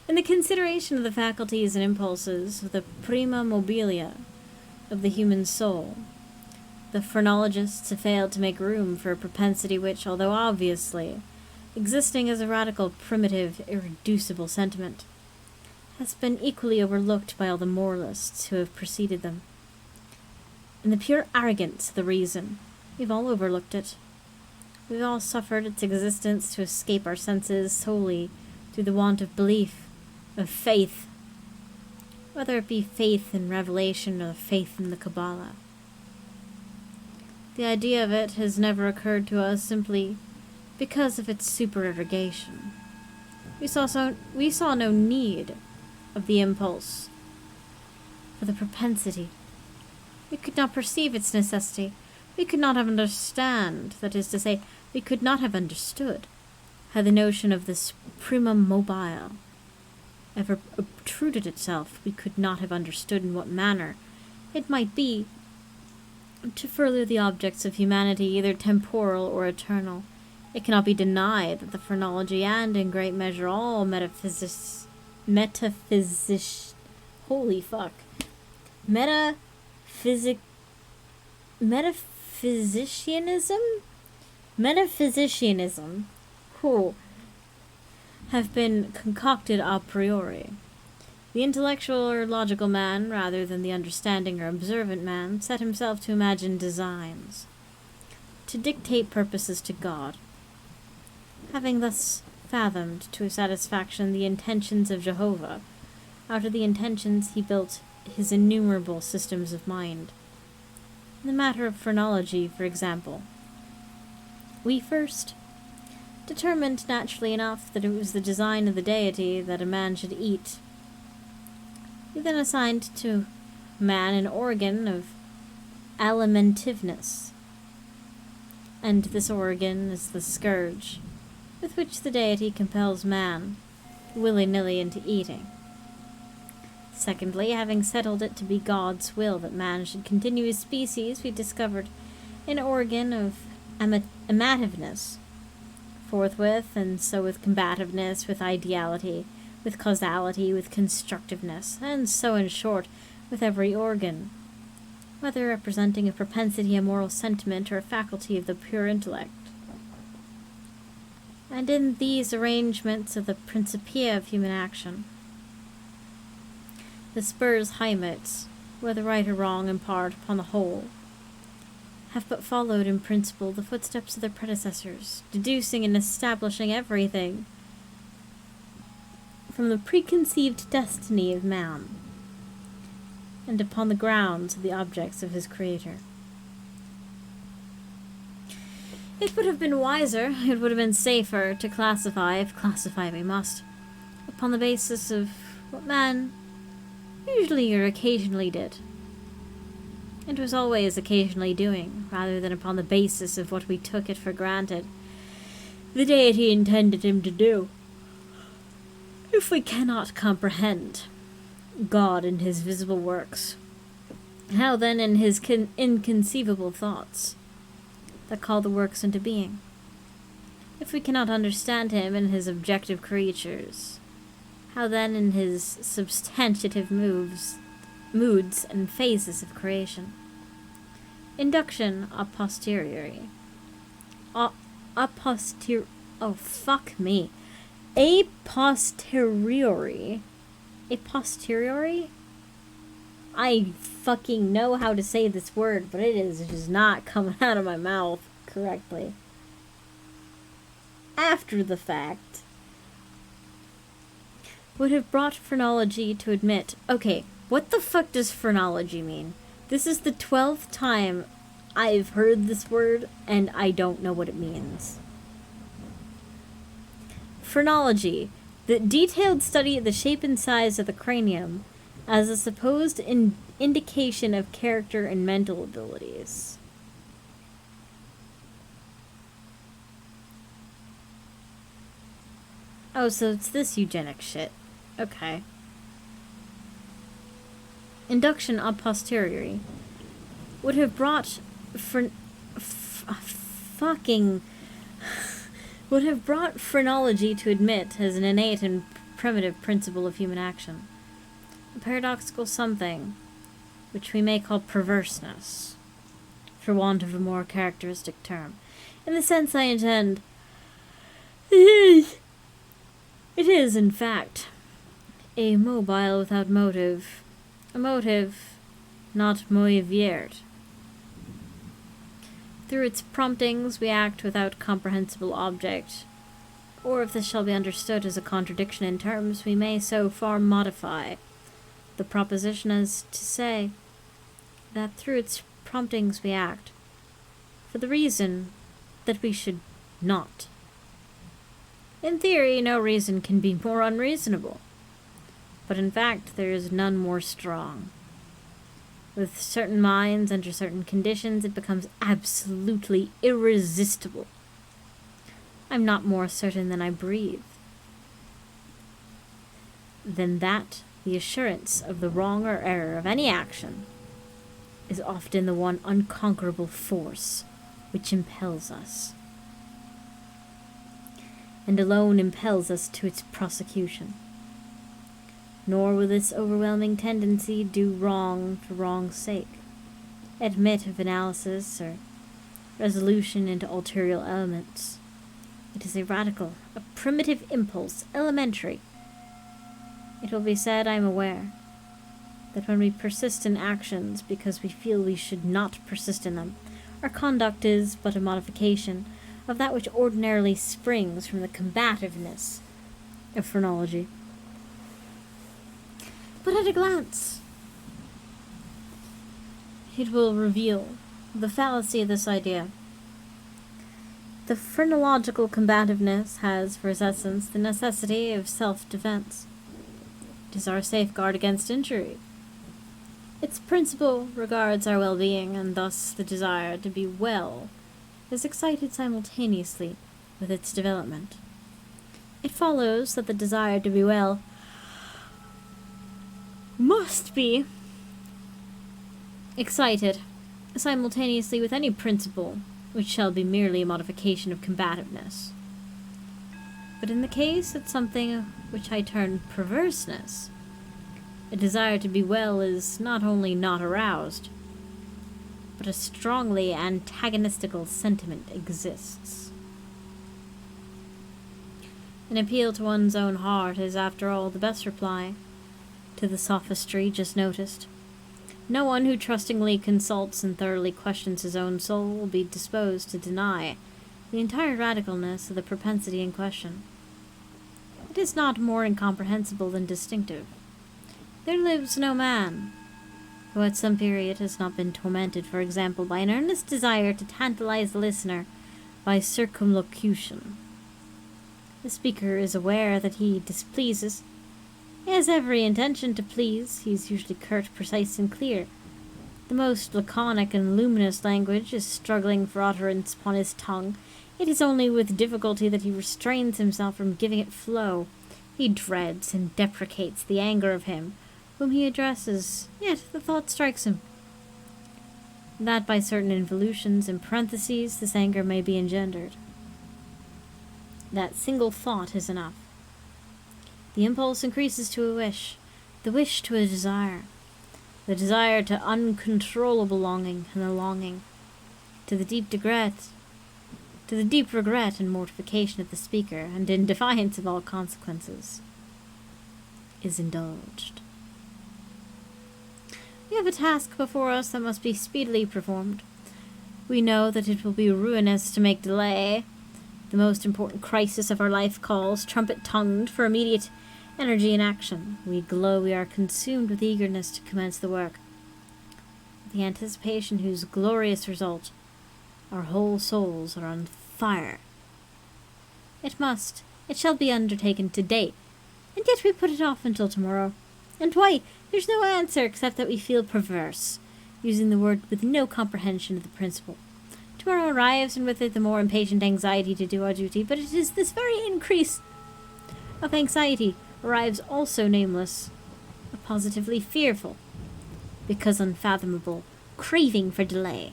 the consideration of the faculties and impulses of the prima mobilia of the human soul, the phrenologists have failed to make room for a propensity which, although obviously existing as a radical, primitive, irreducible sentiment, has been equally overlooked by all the moralists who have preceded them. In the pure arrogance of the reason, we've all overlooked it. We've all suffered its existence to escape our senses solely through the want of belief, of faith, whether it be faith in revelation or faith in the Kabbalah. The idea of it has never occurred to us simply because of its supererogation. We saw no need of the impulse, for the propensity. We could not perceive its necessity. We could not have understood, that is to say, we could not have understood how the notion of this prima mobile ever obtruded itself, we could not have understood in what manner it might be to further the objects of humanity, either temporal or eternal. It cannot be denied that the phrenology and, in great measure, all holy fuck. Metaphysicianism, have been concocted a priori. The intellectual or logical man, rather than the understanding or observant man, set himself to imagine designs, to dictate purposes to God. Having thus fathomed to his satisfaction the intentions of Jehovah, out of the intentions he built his innumerable systems of mind. In the matter of phrenology, for example, we first determined naturally enough that it was the design of the deity that a man should eat. We then assigned to man an organ of alimentiveness, and this organ is the scourge with which the deity compels man willy-nilly into eating. Secondly, having settled it to be God's will that man should continue his species, we discovered an organ of amativeness, forthwith, and so with combativeness, with ideality, with causality, with constructiveness, and so, in short, with every organ, whether representing a propensity, a moral sentiment, or a faculty of the pure intellect. And in these arrangements of the principia of human action, the spurs Heimates, whether right or wrong in part upon the whole, have but followed in principle the footsteps of their predecessors, deducing and establishing everything from the preconceived destiny of man, and upon the grounds of the objects of his Creator. It would have been wiser, it would have been safer to classify, if classify we must, upon the basis of what man usually or occasionally did, and was always occasionally doing, rather than upon the basis of what we took it for granted the deity intended him to do. If we cannot comprehend God in his visible works, how then in his inconceivable thoughts that call the works into being? If we cannot understand him in his objective creatures, how then in his substantive moods and phases of creation? Induction a posteriori. A posteriori? A posteriori? I fucking know how to say this word, but it is just not coming out of my mouth correctly. After the fact, would have brought phrenology to admit, okay, what the fuck does phrenology mean? This is the 12th time I've heard this word, and I don't know what it means. Phrenology, the detailed study of the shape and size of the cranium as a supposed indication of character and mental abilities. Oh, so it's this eugenic shit. Okay. Induction a posteriori would have brought would have brought phrenology to admit as an innate and primitive principle of human action, a paradoxical something which we may call perverseness, for want of a more characteristic term. In the sense I intend, it is, in fact, a mobile without motive, a motive not motiviert. Through its promptings we act without comprehensible object, or if this shall be understood as a contradiction in terms, we may so far modify the proposition as to say that through its promptings we act, for the reason that we should not. In theory, no reason can be more unreasonable, but in fact there is none more strong. With certain minds, under certain conditions, it becomes absolutely irresistible. I'm not more certain than I breathe. then that the assurance of the wrong or error of any action is often the one unconquerable force which impels us, and alone impels us to its prosecution. Nor will this overwhelming tendency do wrong for wrong's sake, admit of analysis or resolution into ulterior elements. It is a radical, a primitive impulse, elementary. It will be said, I am aware, that when we persist in actions because we feel we should not persist in them, our conduct is but a modification of that which ordinarily springs from the combativeness of phrenology. But at a glance, it will reveal the fallacy of this idea. The phrenological combativeness has, for its essence, the necessity of self-defense. It is our safeguard against injury. Its principle regards our well-being, and thus the desire to be well is excited simultaneously with its development. It follows that the desire to be well must be excited simultaneously with any principle which shall be merely a modification of combativeness. But in the case of something which I term perverseness, a desire to be well is not only not aroused, but a strongly antagonistical sentiment exists. An appeal to one's own heart is, after all, the best reply to the sophistry just noticed. No one who trustingly consults and thoroughly questions his own soul will be disposed to deny the entire radicalness of the propensity in question. It is not more incomprehensible than distinctive. There lives no man who at some period has not been tormented, for example, by an earnest desire to tantalize the listener by circumlocution. The speaker is aware that he displeases. He has every intention to please. He is usually curt, precise, and clear. The most laconic and luminous language is struggling for utterance upon his tongue. It is only with difficulty that he restrains himself from giving it flow. He dreads and deprecates the anger of him whom he addresses, yet the thought strikes him that by certain involutions and parentheses this anger may be engendered. That single thought is enough. The impulse increases to a wish, the wish to a desire, the desire to uncontrollable longing, and the longing to the deep regret and mortification of the speaker, and in defiance of all consequences, is indulged. We have a task before us that must be speedily performed. We know that it will be ruinous to make delay. The most important crisis of our life calls, trumpet-tongued, for immediate energy and action. We glow, we are consumed with eagerness to commence the work. With the anticipation whose glorious result, our whole souls are on fire. It shall be undertaken today, and yet we put it off until tomorrow. And why? There's no answer except that we feel perverse, using the word with no comprehension of the principle. Tomorrow arrives, and with it the more impatient anxiety to do our duty, but it is this very increase of anxiety arrives also nameless, a positively fearful, because unfathomable, craving for delay.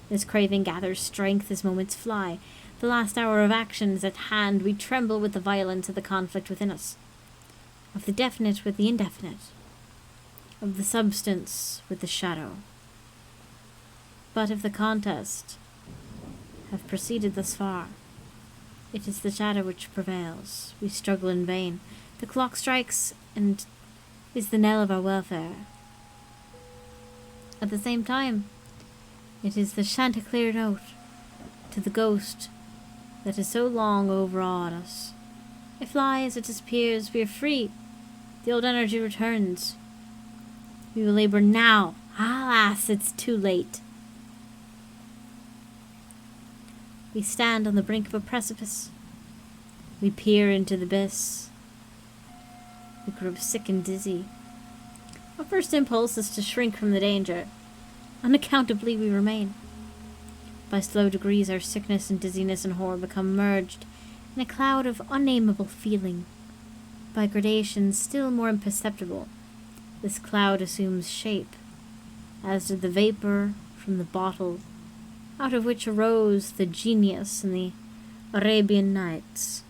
This craving gathers strength as moments fly. The last hour of action is at hand. We tremble with the violence of the conflict within us, of the definite with the indefinite, of the substance with the shadow. But if the contest have proceeded thus far, it is the shadow which prevails. We struggle in vain. The clock strikes and is the knell of our welfare. At the same time, it is the chanticleer note to the ghost that has so long overawed us. It flies, it disappears, we are free. The old energy returns. We will labor now. Alas, it's too late. We stand on the brink of a precipice. We peer into the abyss. We grow sick and dizzy. Our first impulse is to shrink from the danger. Unaccountably we remain. By slow degrees our sickness and dizziness and horror become merged in a cloud of unnameable feeling. By gradations still more imperceptible, this cloud assumes shape, as did the vapor from the bottle, out of which arose the genius in the Arabian Nights.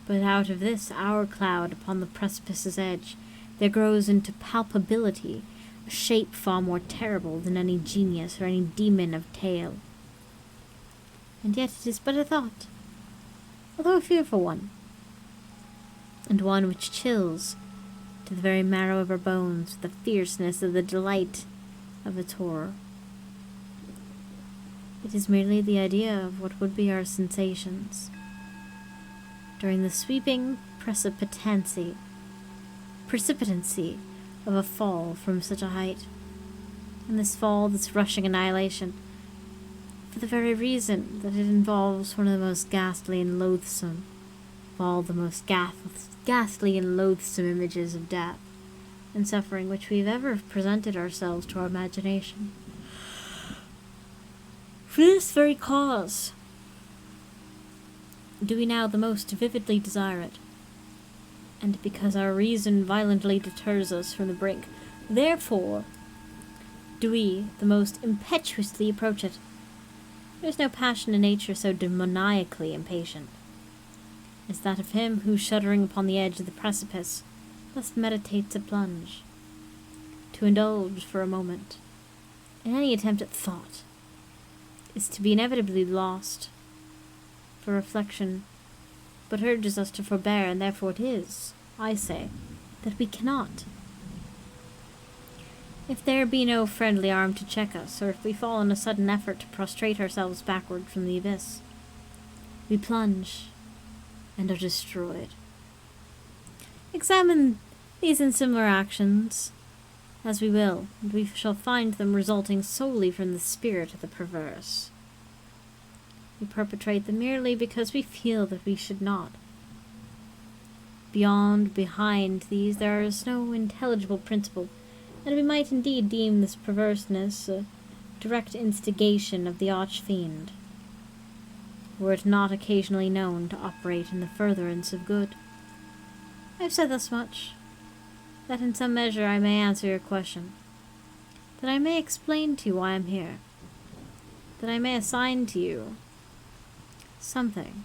But out of this our cloud upon the precipice's edge, there grows into palpability a shape far more terrible than any genius or any demon of tale. And yet it is but a thought, although a fearful one, and one which chills to the very marrow of our bones with the fierceness of the delight of its horror. It is merely the idea of what would be our sensations during the sweeping precipitancy of a fall from such a height, and this fall, this rushing annihilation, for the very reason that it involves one of the most ghastly and loathsome of all the most ghastly and loathsome images of death and suffering which we've ever presented ourselves to our imagination. For this very cause do we now the most vividly desire it, and because our reason violently deters us from the brink, therefore do we the most impetuously approach it. There is no passion in nature so demoniacally impatient as that of him who, shuddering upon the edge of the precipice, thus meditates a plunge. To indulge for a moment in any attempt at thought is to be inevitably lost, for reflection but urges us to forbear, and therefore it is, I say, that we cannot. If there be no friendly arm to check us, or if we fall in a sudden effort to prostrate ourselves backward from the abyss, we plunge and are destroyed. Examine these and similar actions as we will, and we shall find them resulting solely from the spirit of the perverse. We perpetrate them merely because we feel that we should not. Behind these there is no intelligible principle, and we might indeed deem this perverseness a direct instigation of the arch-fiend, were it not occasionally known to operate in the furtherance of good. I have said thus much, that in some measure I may answer your question, that I may explain to you why I am here, that I may assign to you something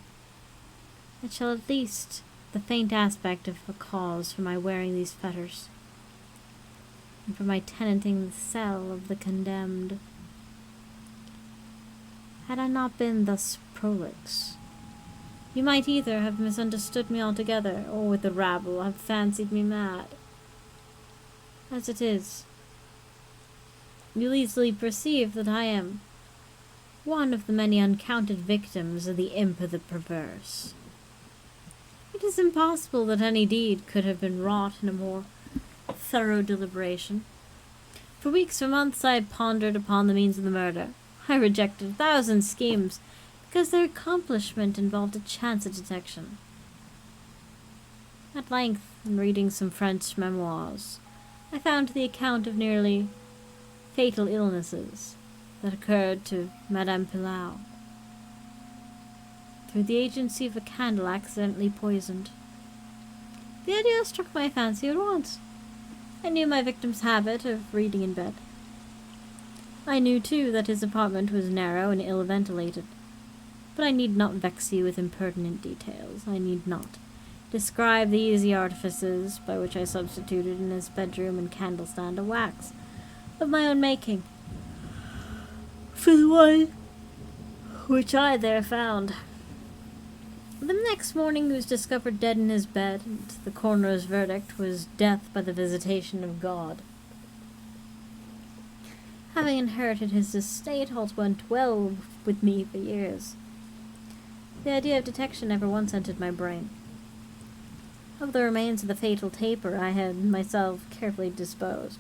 that shall at least the faint aspect of a cause for my wearing these fetters, and for my tenanting the cell of the condemned. Had I not been thus prolix, you might either have misunderstood me altogether, or with the rabble have fancied me mad. As it is, you'll easily perceive that I am one of the many uncounted victims of the imp of the perverse. It is impossible that any deed could have been wrought in a more thorough deliberation. For weeks or months I had pondered upon the means of the murder. I rejected 1,000 schemes, because their accomplishment involved a chance of detection. At length, in reading some French memoirs, I found the account of nearly fatal illnesses that occurred to Madame Pilau, through the agency of a candle accidentally poisoned. The idea struck my fancy at once. I knew my victim's habit of reading in bed. I knew, too, that his apartment was narrow and ill-ventilated. But I need not vex you with impertinent details. I need not describe the easy artifices by which I substituted in his bedroom and candle-stand a wax of my own making for the one which I there found. The next morning he was discovered dead in his bed, and the coroner's verdict was death by the visitation of God. Having inherited his estate, Holt went well with me for years. The idea of detection never once entered my brain. Of the remains of the fatal taper I had myself carefully disposed.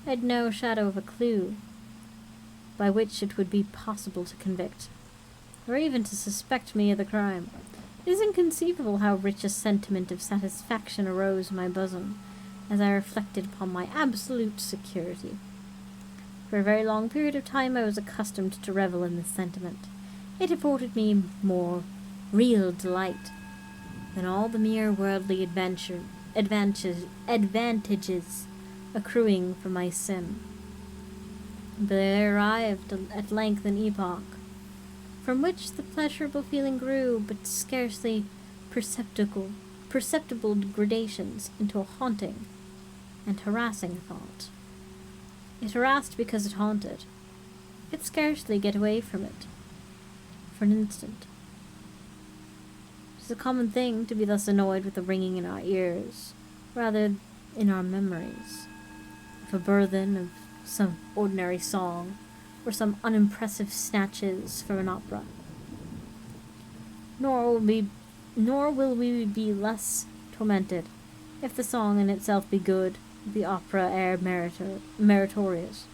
I had no shadow of a clue by which it would be possible to convict, or even to suspect me of the crime. It is inconceivable how rich a sentiment of satisfaction arose in my bosom as I reflected upon my absolute security. For a very long period of time I was accustomed to revel in this sentiment. It afforded me more real delight than all the mere worldly advantages accruing from my sin. But there arrived at length an epoch, from which the pleasurable feeling grew, but scarcely perceptible gradations into a haunting and harassing thought. It harassed because it haunted. I could scarcely get away from it for an instant. It is a common thing to be thus annoyed with the ringing in our ears, rather in our memories, of a burthen of some ordinary song, or some unimpressive snatches from an opera. Nor will we be less tormented if the song in itself be good, the opera air meritorious.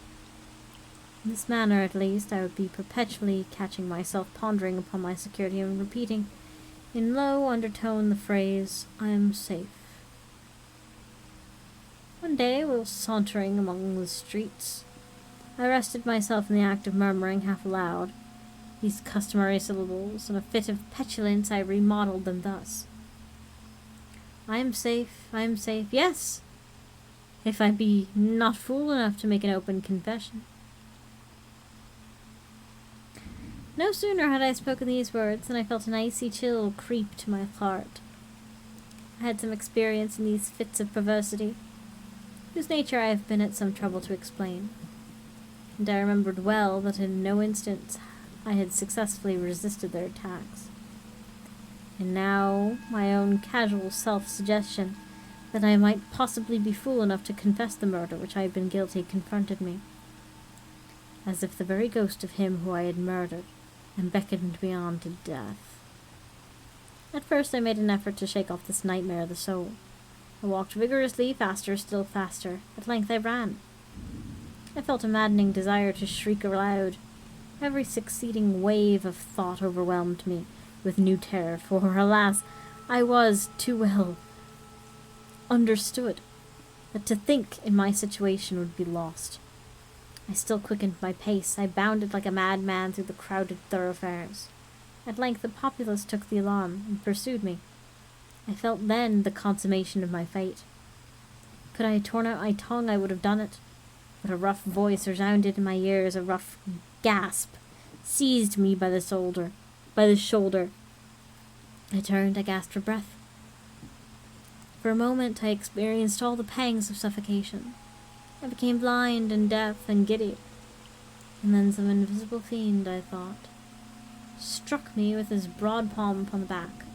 In this manner, at least, I would be perpetually catching myself pondering upon my security and repeating in low undertone the phrase, "I am safe." One day, while sauntering among the streets, I arrested myself in the act of murmuring half aloud these customary syllables. In a fit of petulance, I remodelled them thus: I am safe, yes, if I be not fool enough to make an open confession. No sooner had I spoken these words than I felt an icy chill creep to my heart. I had some experience in these fits of perversity, whose nature I have been at some trouble to explain, and I remembered well that in no instance I had successfully resisted their attacks. And now my own casual self-suggestion that I might possibly be fool enough to confess the murder which I had been guilty confronted me, as if the very ghost of him who I had murdered and beckoned me on to death. At first I made an effort to shake off this nightmare of the soul. I walked vigorously, faster, still faster. At length I ran. I felt a maddening desire to shriek aloud. Every succeeding wave of thought overwhelmed me with new terror, for, alas, I was too well understood that to think in my situation would be lost. I still quickened my pace. I bounded like a madman through the crowded thoroughfares. At length the populace took the alarm and pursued me. I felt then the consummation of my fate. Could I have torn out my tongue, I would have done it. But a rough voice resounded in my ears, a rough gasp seized me by the shoulder. I turned, I gasped for breath. For a moment I experienced all the pangs of suffocation. I became blind and deaf and giddy. And then some invisible fiend, I thought, struck me with his broad palm upon the back.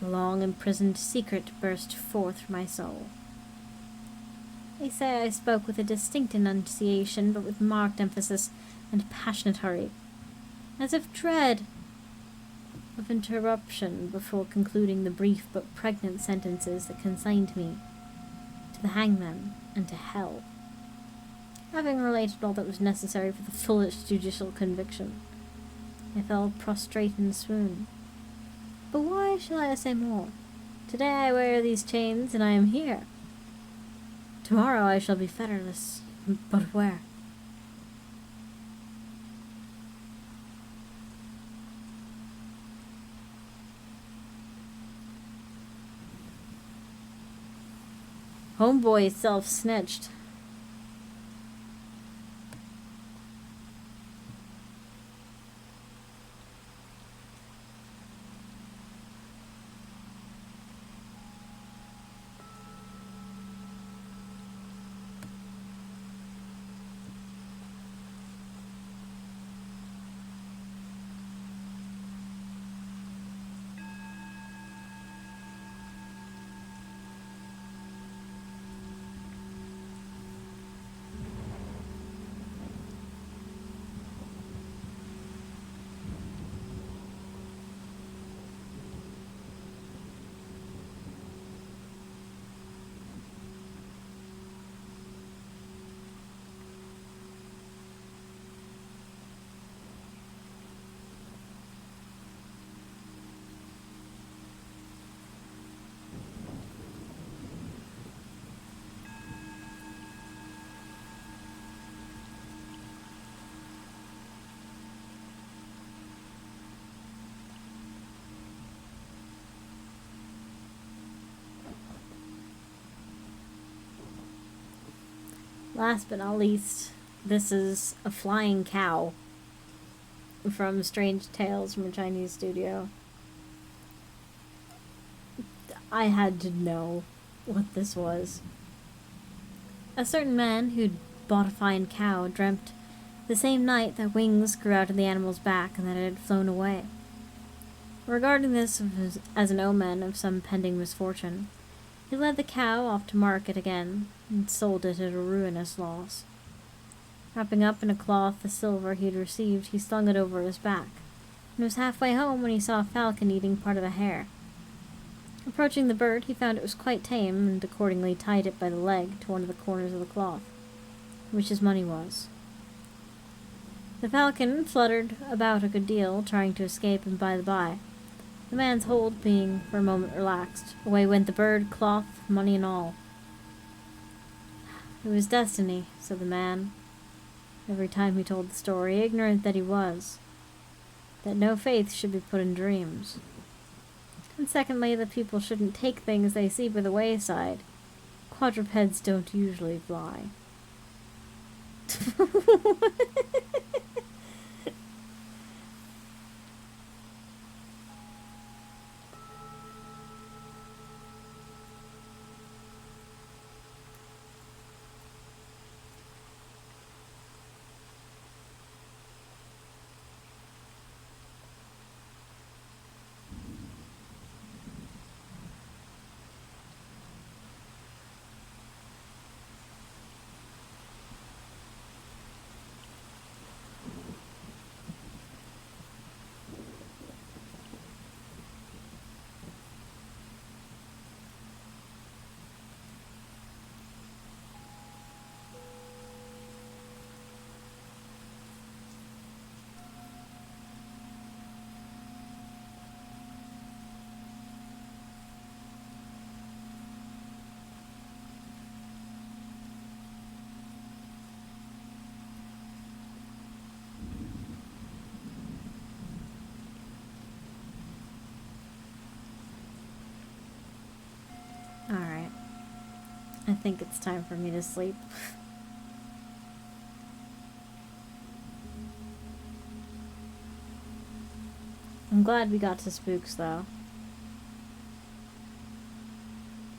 The long imprisoned secret burst forth from my soul. They say I spoke with a distinct enunciation, but with marked emphasis and passionate hurry, as if dread of interruption before concluding the brief but pregnant sentences that consigned me to the hangman and to hell. Having related all that was necessary for the fullest judicial conviction, I fell prostrate in a swoon. But why shall I say more? Today I wear these chains, and I am here. Tomorrow I shall be fetterless, but where? Homeboy self-snitched. Last but not least, this is a flying cow from Strange Tales from a Chinese studio. I had to know what this was. A certain man who'd bought a fine cow dreamt the same night that wings grew out of the animal's back and that it had flown away. Regarding this as an omen of some pending misfortune, he led the cow off to market again and sold it at a ruinous loss. Wrapping up in a cloth the silver he had received, he slung it over his back, and was halfway home when he saw a falcon eating part of a hare. Approaching the bird, he found it was quite tame, and accordingly tied it by the leg to one of the corners of the cloth, which his money was. The falcon fluttered about a good deal, trying to escape, and by the by, the man's hold being for a moment relaxed, away went the bird, cloth, money and all. It was destiny, said the man, every time he told the story, ignorant that he was, that no faith should be put in dreams. And secondly, that people shouldn't take things they see by the wayside. Quadrupeds don't usually fly. Alright. I think it's time for me to sleep. I'm glad we got to Spooks, though.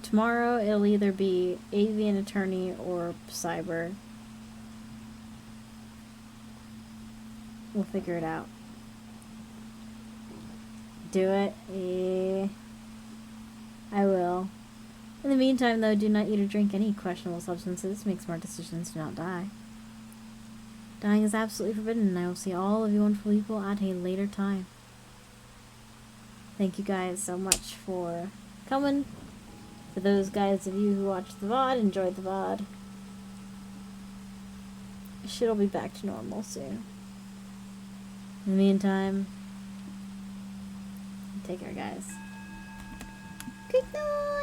Tomorrow it'll either be Avian Attorney or Cyber. We'll figure it out. Do it? Yeah. I will. In the meantime, though, do not eat or drink any questionable substances. Make smart decisions. Do not die. Dying is absolutely forbidden, and I will see all of you wonderful people at a later time. Thank you guys so much for coming. For those guys of you who watched the VOD, enjoyed the VOD. Shit'll be back to normal soon. In the meantime, take care, guys. Good night!